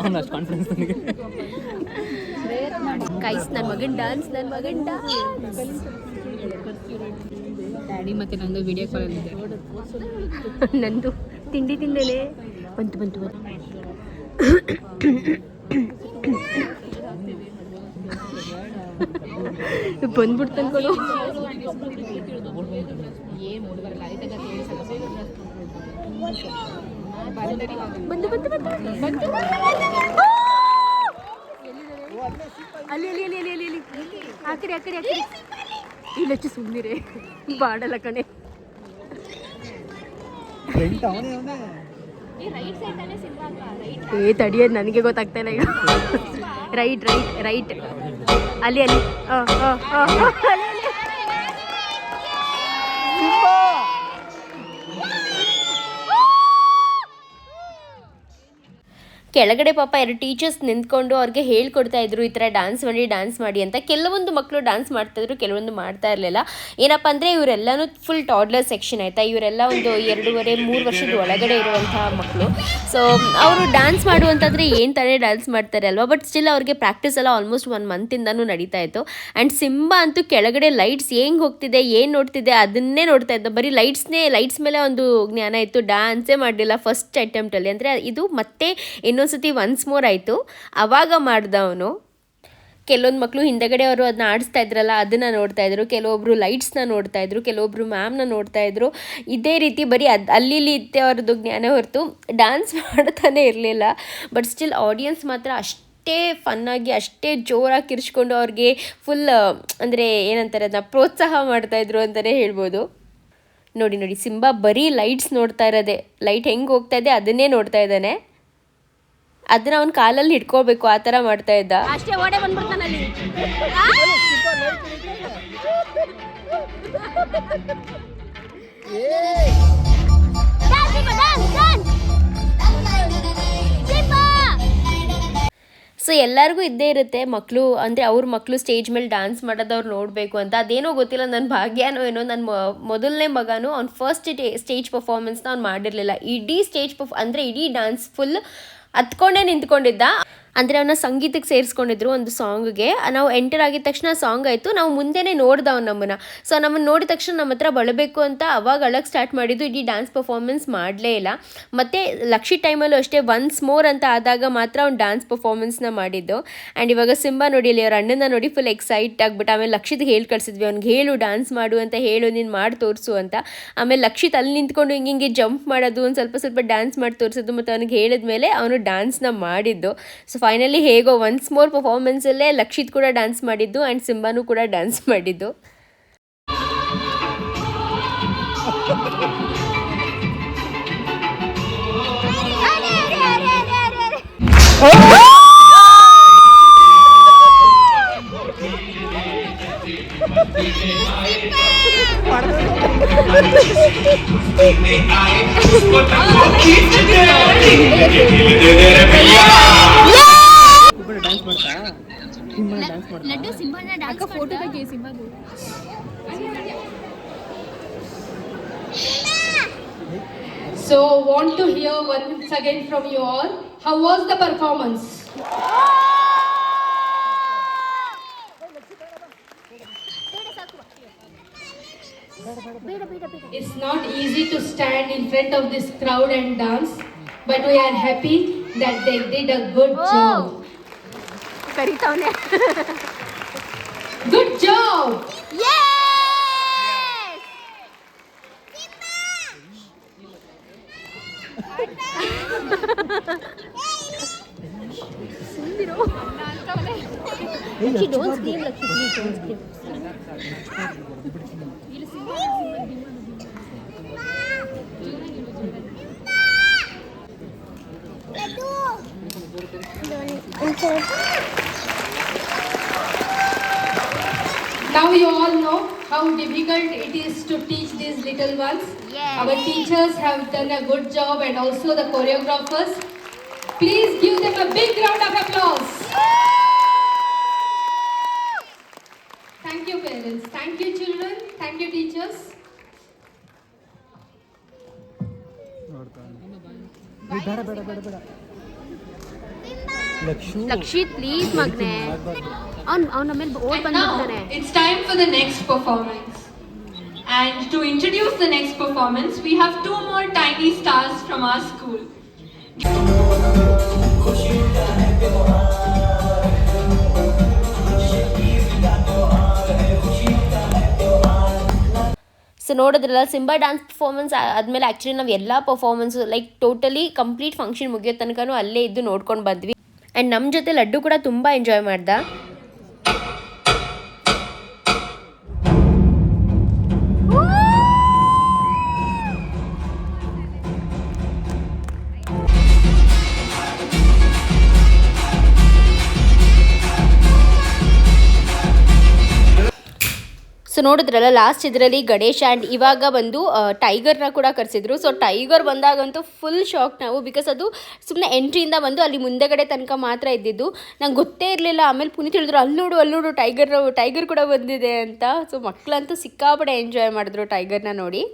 D: ಅವನು ಅಷ್ಟು ಕಾನ್ಫಿಡೆನ್ಸ್ ನನಗೆ.
B: ಕೈಸ್ ನನ್ನ ಮಗನ್ ಡ್ಯಾನ್ಸ್, ನನ್ನ ಮಗನ್ ಡ್ಯಾನ್ಸ್.
E: ಡ್ಯಾಡಿ ಮತ್ತು ನಂದು ವಿಡಿಯೋ ಕಾಲಲ್ಲಿದೆ.
B: ನಂದು ತಿಂಡಿ ತಿಂದೇನೆ ಬಂತು ಬಂತು ಬಂತು ಬಂದ್ಬಿಡ್ತು ಅನ್ಕೊಂಡು ಬಂದು ಬಂದು ಬಂದು ಅಲ್ಲಿ ಅಲ್ಲಿ ಅಲ್ಲಿ ಅಲ್ಲಿ ಅಲ್ಲಿ ಅಲ್ಲಿ ಆ ಕಡೆ ಇಲ್ಲಚ್ಚು ಸುಮ್ಮನಿರೆ ಬಾಡಲ್ಲ ಕಣೆ ಏ ತಡಿಯೋದು ನನಗೆ ಗೊತ್ತಾಗ್ತಾ ಇಲ್ಲ ಈಗ ರೈಟ್ ರೈಟ್ ರೈಟ್ ಅಲ್ಲಿ ಅಲ್ಲಿ ಕೆಳಗಡೆ ಪಾಪ 2 ಟೀಚರ್ಸ್ ನಿಂತ್ಕೊಂಡು ಅವ್ರಿಗೆ ಹೇಳ್ಕೊಡ್ತಾ ಇದ್ರು ಈ ಥರ ಡ್ಯಾನ್ಸ್ ಮಾಡಿ ಅಂತ. ಕೆಲವೊಂದು ಮಕ್ಕಳು ಡ್ಯಾನ್ಸ್ ಮಾಡ್ತಾಯಿದ್ರು, ಕೆಲವೊಂದು ಮಾಡ್ತಾ ಇರಲಿಲ್ಲ. ಏನಪ್ಪ ಅಂದರೆ ಇವರೆಲ್ಲನೂ ಫುಲ್ ಟಾಡ್ಲರ್ ಸೆಕ್ಷನ್ ಆಯಿತಾ, ಇವರೆಲ್ಲ ಒಂದು 2.5-3 ವರ್ಷದ ಒಳಗಡೆ ಇರುವಂತಹ ಮಕ್ಕಳು. ಸೊ ಅವರು ಡ್ಯಾನ್ಸ್ ಮಾಡುವಂತಾದರೆ ಏನು ತಾನೇ ಡ್ಯಾನ್ಸ್ ಮಾಡ್ತಾರೆ ಅಲ್ವಾ. ಬಟ್ ಸ್ಟಿಲ್ ಅವ್ರಿಗೆ ಪ್ರಾಕ್ಟೀಸ್ ಎಲ್ಲ ಆಲ್ಮೋಸ್ಟ್ 1 ಮಂತಿಂದನೂ ನಡೀತಾ ಇತ್ತು. ಆ್ಯಂಡ್ ಸಿಂಬಾ ಅಂತೂ ಕೆಳಗಡೆ ಲೈಟ್ಸ್ ಹೆಂಗೆ ಹೋಗ್ತಿದೆ ಏನು ನೋಡ್ತಿದೆ ಅದನ್ನೇ ನೋಡ್ತಾ ಇದ್ದ. ಬರೀ ಲೈಟ್ಸ್ ಮೇಲೆ ಒಂದು ಜ್ಞಾನ ಇತ್ತು, ಡ್ಯಾನ್ಸೇ ಮಾಡಲಿಲ್ಲ ಫಸ್ಟ್ ಅಟೆಂಪ್ಟಲ್ಲಿ. ಅಂದರೆ ಇದು ಮತ್ತೆ ಇನ್ನೊಂದ್ಸತಿ ಒನ್ಸ್ ಮೋರ್ ಆಯಿತು, ಆವಾಗ ಮಾಡ್ದ ಅವನು. ಕೆಲವೊಂದು ಮಕ್ಕಳು ಹಿಂದೆಗಡೆ ಅವರು ಅದನ್ನ ಆಡಿಸ್ತಾ ಇದ್ರಲ್ಲ ಅದನ್ನು ನೋಡ್ತಾ ಇದ್ರು, ಕೆಲವೊಬ್ರು ಲೈಟ್ಸ್ನ ನೋಡ್ತಾ ಇದ್ರು, ಕೆಲವೊಬ್ರು ಮ್ಯಾಮ್ನ ನೋಡ್ತಾ ಇದ್ರು. ಇದೇ ರೀತಿ ಬರೀ ಅಲ್ಲಿ ಇತ್ತೆ ಅವ್ರದ್ದು ಜ್ಞಾನ ಹೊರತು ಡ್ಯಾನ್ಸ್ ಮಾಡ್ತಾನೆ ಇರಲಿಲ್ಲ. ಬಟ್ ಸ್ಟಿಲ್ ಆಡಿಯನ್ಸ್ ಮಾತ್ರ ಅಷ್ಟೇ ಫನ್ನಾಗಿ ಅಷ್ಟೇ ಜೋರಾಗಿ ಕಿರ್ಚ್ಕೊಂಡು ಅವ್ರಿಗೆ ಫುಲ್ ಅಂದರೆ ಏನಂತಾರೆ ಅದನ್ನ ಪ್ರೋತ್ಸಾಹ ಮಾಡ್ತಾಯಿದ್ರು ಅಂತಲೇ ಹೇಳ್ಬೋದು. ನೋಡಿ ಸಿಂಬಾ ಬರೀ ಲೈಟ್ಸ್ ನೋಡ್ತಾ ಇರೋದೆ, ಲೈಟ್ ಹೆಂಗೆ ಹೋಗ್ತಾ ಇದೆ ಅದನ್ನೇ ನೋಡ್ತಾ ಇದ್ದಾನೆ. ಅದನ್ನ ಅವ್ನ ಕಾಲಲ್ಲಿ ಹಿಡ್ಕೋಬೇಕು ಆ ಥರ ಮಾಡ್ತಾ ಇದ್ದ. ಅಷ್ಟೇ ಓಡೇ ಬಂದ್ಬಿಡ್ತಾನಲ್ಲಿ. ಸೊ ಎಲ್ಲರಿಗೂ ಇದ್ದೇ ಇರುತ್ತೆ ಮಕ್ಕಳು ಅಂದರೆ ಅವ್ರ ಮಕ್ಕಳು ಸ್ಟೇಜ್ ಮೇಲೆ ಡ್ಯಾನ್ಸ್ ಮಾಡೋದು ಅವ್ರು ನೋಡಬೇಕು ಅಂತ. ಅದೇನೋ ಗೊತ್ತಿಲ್ಲ, ನನ್ನ ಭಾಗ್ಯನೋ ಏನೋ, ನನ್ನ ಮೊದಲನೇ ಮಗನೂ ಅವ್ನು ಫಸ್ಟ್ ಸ್ಟೇಜ್ ಪರ್ಫಾರ್ಮೆನ್ಸ್ನ ಅವ್ನು ಮಾಡಿರಲಿಲ್ಲ. ಇಡೀ ಅಂದರೆ ಇಡೀ ಡ್ಯಾನ್ಸ್ ಫುಲ್ ಹತ್ಕೊಂಡೇ ನಿಂತ್ಕೊಂಡಿದ್ದ. ಅಂದರೆ ಅವನ್ನ ಸಂಗೀತಕ್ಕೆ ಸೇರಿಸ್ಕೊಂಡಿದ್ರು ಒಂದು ಸಾಂಗ್ಗೆ. ನಾವು ಎಂಟರ್ ಆಗಿದ ತಕ್ಷಣ ಸಾಂಗ್ ಆಯಿತು, ನಾವು ಮುಂದೆನೇ ನೋಡ್ದ ಅವ್ನು ನಮ್ಮನ್ನು. ಸೊ ನಮ್ಮನ್ನು ನೋಡಿದ ತಕ್ಷಣ ನಮ್ಮ ಹತ್ರ ಬರಬೇಕು ಅಂತ ಅವಾಗ ಅಳಕ್ಕೆ ಸ್ಟಾರ್ಟ್ ಮಾಡಿದ್ದು. ಇಡೀ ಡ್ಯಾನ್ಸ್ ಪರ್ಫಾರ್ಮೆನ್ಸ್ ಮಾಡಲೇ ಇಲ್ಲ. ಮತ್ತು ಲಕ್ಷಿ ಟೈಮಲ್ಲೂ ಅಷ್ಟೇ ಒನ್ಸ್ ಮೋರ್ ಅಂತ ಆದಾಗ ಮಾತ್ರ ಅವ್ನು ಡ್ಯಾನ್ಸ್ ಪರ್ಫಾರ್ಮೆನ್ಸ್ನ ಮಾಡಿದ್ದು. ಆ್ಯಂಡ್ ಇವಾಗ ಸಿಂಬಾ ನೋಡಿ ಅಲ್ಲಿ ಅವ್ರ ಅಣ್ಣನ ನೋಡಿ ಫುಲ್ ಎಕ್ಸೈಟ್ ಆಗಿಬಿಟ್ಟು ಆಮೇಲೆ ಲಕ್ಷಿತ್ಗೆ ಹೇಳಿ ಕಳಿಸಿದ್ವಿ, ಅವ್ನಿಗೆ ಹೇಳು ಡ್ಯಾನ್ಸ್ ಮಾಡು ಅಂತ, ಹೇಳು ನೀನು ಮಾಡಿ ತೋರಿಸು ಅಂತ. ಆಮೇಲೆ ಲಕ್ಷಿತ್ ಅಲ್ಲಿ ನಿಂತ್ಕೊಂಡು ಹಿಂಗೆ ಜಂಪ್ ಮಾಡೋದು, ಒಂದು ಸ್ವಲ್ಪ ಡ್ಯಾನ್ಸ್ ಮಾಡಿ ತೋರಿಸೋದು, ಮತ್ತು ಅವ್ನಿಗೆ ಹೇಳಿದ್ಮೇಲೆ ಅವನು ಡ್ಯಾನ್ಸ್ನ ಮಾಡಿದ್ದು. ಸೊ ಫೈನಲಿ ಹೇಗೋ ಒನ್ಸ್ ಮೋರ್ ಪರ್ಫಾರ್ಮೆನ್ಸಲ್ಲೇ ಲಕ್ಷಿತ್ ಕೂಡ ಡ್ಯಾನ್ಸ್ ಮಾಡಿದ್ದು ಆ್ಯಂಡ್ ಸಿಂಬಾನು ಕೂಡ ಡ್ಯಾನ್ಸ್ ಮಾಡಿದ್ದು.
E: ಲಡ್ಡು ಸಿಂಹನ ಡ್ಯಾನ್ಸ್ ಫೋಟೋ ತೆಗಿ ಸಿಂಹದು.
F: So want to hear once again from you all, how was the performance? It's not easy to stand in front of this crowd and dance, but we are happy that they did a good job.
B: ಕರಿತಾವನೆ.
F: Good job.
B: Lakshi, don't scream, Lakshi, please don't scream.
F: Now you all know how difficult it is to teach these little ones.
B: Yes.
F: Our teachers have done a good job and also the choreographers. Please give them a big round of applause. Thank you parents, thank you children, thank you teachers.
B: Lakshith please ಮಗನೇ, ಅವ್ನು ಆಮೇಲೆ ಓಡ್
F: And now
B: ಬಂದ್ಬಿಡ್ತಾನೆ.
F: it's time for the next performance.
G: And to introduce the next performance, we have 2 more tiny stars from our school.
B: So ನೋಡಿದ್ರಲ್ಲ, ಸಿಂಬಾ ಡ್ಯಾನ್ಸ್ ಪರ್ಫಾರ್ಮೆನ್ಸ್ ಆದಮೇಲೆ ಆ್ಯಕ್ಚುಲಿ ನಾವು ಎಲ್ಲ performance like totally complete function ಮುಗಿಯೋ ತನಕನೂ ಅಲ್ಲೇ ಇದ್ದು ನೋಡ್ಕೊಂಡು ಬಂದ್ವಿ. ಆ್ಯಂಡ್ ನಮ್ಮ ಜೊತೆ ಲಡ್ಡು ಕೂಡ ತುಂಬ ಎಂಜಾಯ್ ಮಾಡ್ದ. ಸೊ ನೋಡಿದ್ರಲ್ಲ, ಲಾಸ್ಟ್ ಇದರಲ್ಲಿ ಗಣೇಶ ಆ್ಯಂಡ್ ಇವಾಗ ಬಂದು ಟೈಗರ್ನ ಕೂಡ ಕರೆಸಿದ್ರು. ಸೊ ಟೈಗರ್ ಬಂದಾಗಂತೂ ಫುಲ್ ಶಾಕ್ ನಾವು, ಬಿಕಾಸ್ ಅದು ಸುಮ್ಮನೆ ಎಂಟ್ರಿಯಿಂದ ಬಂದು ಅಲ್ಲಿ ಮುಂದೆಗಡೆ ತನಕ ಮಾತ್ರ ಇದ್ದಿದ್ದು. ನಂಗೆ ಗೊತ್ತೇ ಇರಲಿಲ್ಲ. ಆಮೇಲೆ ಪುನೀತ್ ಹೇಳಿದ್ರು ಅಲ್ಲೋಡು ಟೈಗರ್ ಕೂಡ ಬಂದಿದೆ ಅಂತ. ಸೊ ಮಕ್ಕಳಂತೂ ಸಿಕ್ಕಾಪಡೆ ಎಂಜಾಯ್ ಮಾಡಿದ್ರು ಟೈಗರ್ನ ನೋಡಿ.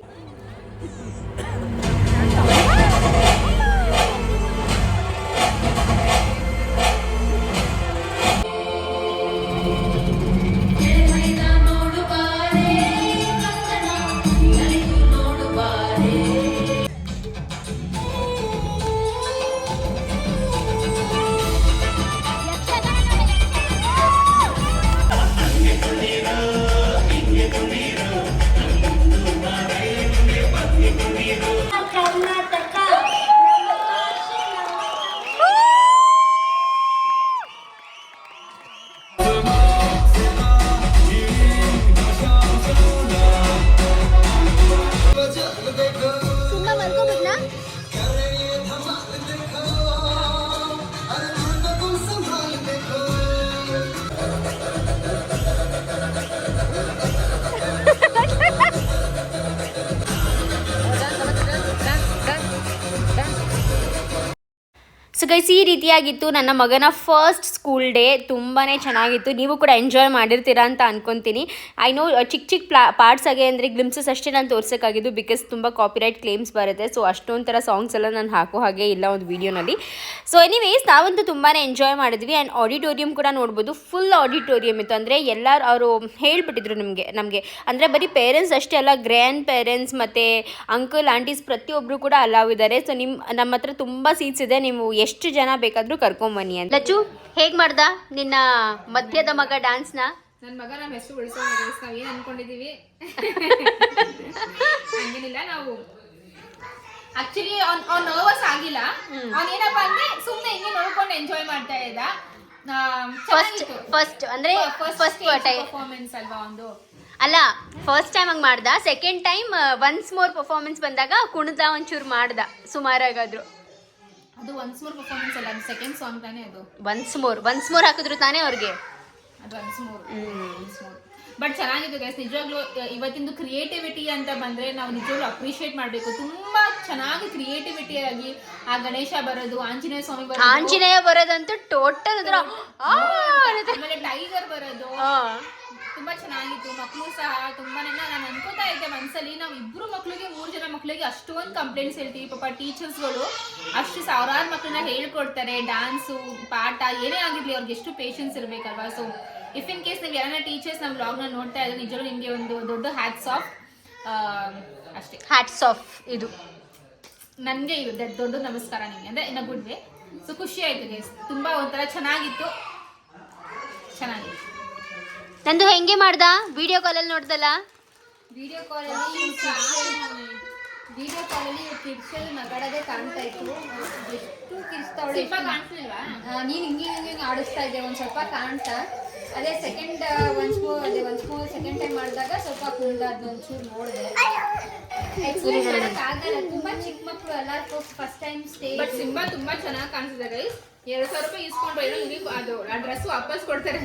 B: ಸೊ ಗೈಸ್, ಈ ರೀತಿಯಾಗಿತ್ತು ನನ್ನ ಮಗನ ಫಸ್ಟ್ ಸ್ಕೂಲ್ ಡೇ. ತುಂಬಾ ಚೆನ್ನಾಗಿತ್ತು. ನೀವು ಕೂಡ ಎಂಜಾಯ್ ಮಾಡಿರ್ತೀರಾ ಅಂತ ಅನ್ಕೊತೀನಿ. ಐ ನೋ ಚಿಕ್ಕ ಪಾರ್ಟ್ಸ್ ಆಗಿ ಅಂದರೆ ಗ್ಲಿಮ್ಸಸ್ ಅಷ್ಟೇ ನಾನು ತೋರ್ಸೋಕ್ಕಾಗಿದ್ದು, ಬಿಕಾಸ್ ತುಂಬ ಕಾಪಿರೈಟ್ ಕ್ಲೇಮ್ಸ್ ಬರುತ್ತೆ. ಸೊ ಅಷ್ಟೊಂದು ಥರ ಸಾಂಗ್ಸ್ ಎಲ್ಲ ನಾನು ಹಾಕೋ ಹಾಗೆ ಇಲ್ಲ ಒಂದು ವೀಡಿಯೋನಲ್ಲಿ. ಸೊ ಎನಿವೇಸ್, ನಾವಂತೂ ತುಂಬಾ ಎಂಜಾಯ್ ಮಾಡಿದ್ವಿ. ಆ್ಯಂಡ್ ಆಡಿಟೋರಿಯಂ ಕೂಡ ನೋಡ್ಬೋದು, ಫುಲ್ ಆಡಿಟೋರಿಯಂ ಇತ್ತು. ಅಂದರೆ ಎಲ್ಲರೂ ಅವರು ಹೇಳಿಬಿಟ್ಟಿದ್ರು ನಮಗೆ ಅಂದರೆ ಬರೀ ಪೇರೆಂಟ್ಸ್ ಅಷ್ಟೇ ಅಲ್ಲ, ಗ್ರ್ಯಾಂಡ್ ಪೇರೆಂಟ್ಸ್ ಮತ್ತು ಅಂಕಲ್ ಆಂಟೀಸ್ ಪ್ರತಿಯೊಬ್ಬರು ಕೂಡ ಅಲಾವ್ ಇದ್ದಾರೆ. ಸೊ ನಮ್ಮ ಹತ್ರ ತುಂಬ ಸೀಟ್ಸ್ ಇದೆ, ನೀವು ಎಷ್ಟು ಜನ ಬೇಕಾದರೂ ಕರ್ಕೊಂಬನ್ನಿ ಅಂತ. ಲಚ್ಚು, ಹೇಗೆ ಮಾಡ್ದ ನಿನ್ನ ಮಧ್ಯದ ಮಗ ಡ್ಯಾನ್ಸ್ನ?
E: ನನ್ನ ಮಗ ನಮ್ಮ ಹೆಸರು ಉಳಿಸೋಣ, ನಾವು ಏನು ಅನ್ಕೊಂಡಿದ್ದೀವಿ ಹಂಗೇನಿಲ್ಲ. ನಾವು ಆಕ್ಚುಲಿ ಅವ್ನು ನರ್ವಸ್ ಆಗಿಲ್ಲ. ಅವನೇನಪ್ಪ ಅಂದ್ರೆ ಸುಮ್ಮನೆ ಹಿಂಗೆ ನೋಡ್ಕೊಂಡು ಎಂಜಾಯ್ ಮಾಡ್ತಾ ಇದ್ದ.
B: ಫಸ್ಟ್ ಅಂದ್ರೆ ಫಸ್ಟ್
E: ಪರ್ಫಾರ್ಮೆನ್ಸ್ ಅಲ್ವಾ ಒಂದು.
B: ಅಲ್ಲ, ಫಸ್ಟ್ ಟೈಮ್ ಹಂಗೆ ಮಾಡ್ದ. Second time once more performance ಬಂದಾಗ ಕುಣಿದ ಒಂಚೂರು ಮಾಡ್ದ ಸುಮಾರಾಗಾದ್ರು.
E: ಅದು ಒನ್ಸ್ ಮೋರ್ ಪರ್ಫಾರ್ಮೆನ್ಸ್ ಅಲ್ಲ, ಅದು ಸೆಕೆಂಡ್ ಸಾಂಗ್ ತಾನೇ. ಅದು
B: ಒನ್ಸ್ ಮೋರ್ ಹಾಕಿದ್ರು ತಾನೇ ಅವ್ರಿಗೆ.
E: ಅದು ಒನ್ಸ್ ಮೋರ್. ಬಟ್ ಚೆನ್ನಾಗಿತ್ತು ಗೈಸ್, ನಿಜವಾಗ್ಲೂ. ಇವತ್ತಿಂದು ಕ್ರಿಯೇಟಿವಿಟಿ ಅಂತ ಬಂದ್ರೆ ನಾವು ನಿಜವಾಗ್ಲೂ ಅಪ್ರಿಷಿಯೇಟ್ ಮಾಡಬೇಕು. ತುಂಬಾ ಚೆನ್ನಾಗಿ ಕ್ರಿಯೇಟಿವಿಟಿ ಆಗಿ ಆ ಗಣೇಶ ಬರೋದು, ಆಂಜನೇಯ ಬರೋದಂತೂ ಟೋಟಲ್ ಅದ್ರ, ಆಮೇಲೆ ಟೈಗರ್ ಬರೋದು ತುಂಬಾ ಚೆನ್ನಾಗಿತ್ತು. ಮಕ್ಕಳು ಸಹ ತುಂಬಾನೇ, ನಾನು ಅನ್ಕೋತಾ ಇದ್ದೆ ಮನ್ಸಲ್ಲಿ, ನಾವು ಇಬ್ರು ಮಕ್ಳಿಗೆ 3 ಜನ ಮಕ್ಳಿಗೆ ಅಷ್ಟೊಂದು ಕಂಪ್ಲೇಂಟ್ಸ್ ಹೇಳ್ತೀವಿ. ಪಾಪ ಟೀಚರ್ಸ್ಗಳು ಅಷ್ಟು ಸಾವಿರಾರು ಮಕ್ಕಳನ್ನ ಹೇಳ್ಕೊಡ್ತಾರೆ. ಡ್ಯಾನ್ಸು, ಪಾಠ ಏನೇ ಆಗಿರ್ಲಿ ಅವ್ರಿಗೆ ಎಷ್ಟು ಪೇಷನ್ಸ್ ಇರಬೇಕಲ್ವಾ. ಸೊ ಇಫ್ ಇನ್ ಕೇಸ್ ನೀವು ಯಾರನ್ನ ಟೀಚರ್ಸ್ ನಮ್ಮ ವ್ಲಾಗ್ನ ನೋಡ್ತಾ ಇದ್ರೆ ನಿಜವಾಗ್ಲೂ ನಿಮಗೆ ಒಂದು ದೊಡ್ಡ ಹ್ಯಾಟ್ಸ್ ಆಫ್. ಅಷ್ಟೇ,
B: ಹ್ಯಾಟ್ಸ್ ಆಫ್. ಇದು
E: ನನಗೆ ಇದು ದೊಡ್ಡ ನಮಸ್ಕಾರ ನಿಮಗೆ, ಅಂದರೆ ಇನ್ ಅ ಗುಡ್ ವೇ. ಸೊ ಖುಷಿ ಆಯ್ತು ಗೈಸ್, ತುಂಬಾ ಒಂಥರ ಚೆನ್ನಾಗಿತ್ತು.
B: ನಂದು ಹೆಂಗೆ ಮಾಡ್ದ ವಿಡಿಯೋ ಕಾಲಲ್ಲಿ ನೋಡ್ದಲ್ಲ?
F: ವಿಡಿಯೋ ಕಾಲಲ್ಲಿ ಕಿರ್ಚಲ್ಲಿ ನಗಡದೆ ಕಾಣ್ತಾ ಇತ್ತು. ಎಷ್ಟು ಕಿರ್ಚ್ತಾವಳೆ, ನೀನು ಹಿಂಗೆ ಆಡಿಸ್ತಾ ಇದ್ದೆ. ಒಂದು ಸ್ವಲ್ಪ ಕಾಣ್ತಾ, ಅದೇ second once more second time ಮಾಡಿದಾಗ ಸ್ವಲ್ಪ ಕುಂದ ಅದು ಒಂಚೂರು ನೋಡಿದೆ. ಎಕ್ಸ್ಪ್ಲೇನ್ ಮಾಡೋಕ್ಕಾಗಲ್ಲ, ತುಂಬಾ ಚಿಕ್ಕ ಮಕ್ಕಳು ಎಲ್ಲರಿಗೂ first time stage.
E: But Simba ತುಂಬಾ ಚೆನ್ನಾಗಿ ಕಾಣಿಸಿದೆ ಗೈಸ್. 2,000 ರೂಪಾಯಿ ಇಸ್ಕೊಂಡ್ರು, ಏನೋ ಅದು ಆ ಡ್ರೆಸ್ ವಾಪಸ್ ಕೊಡ್ತಾರೆ.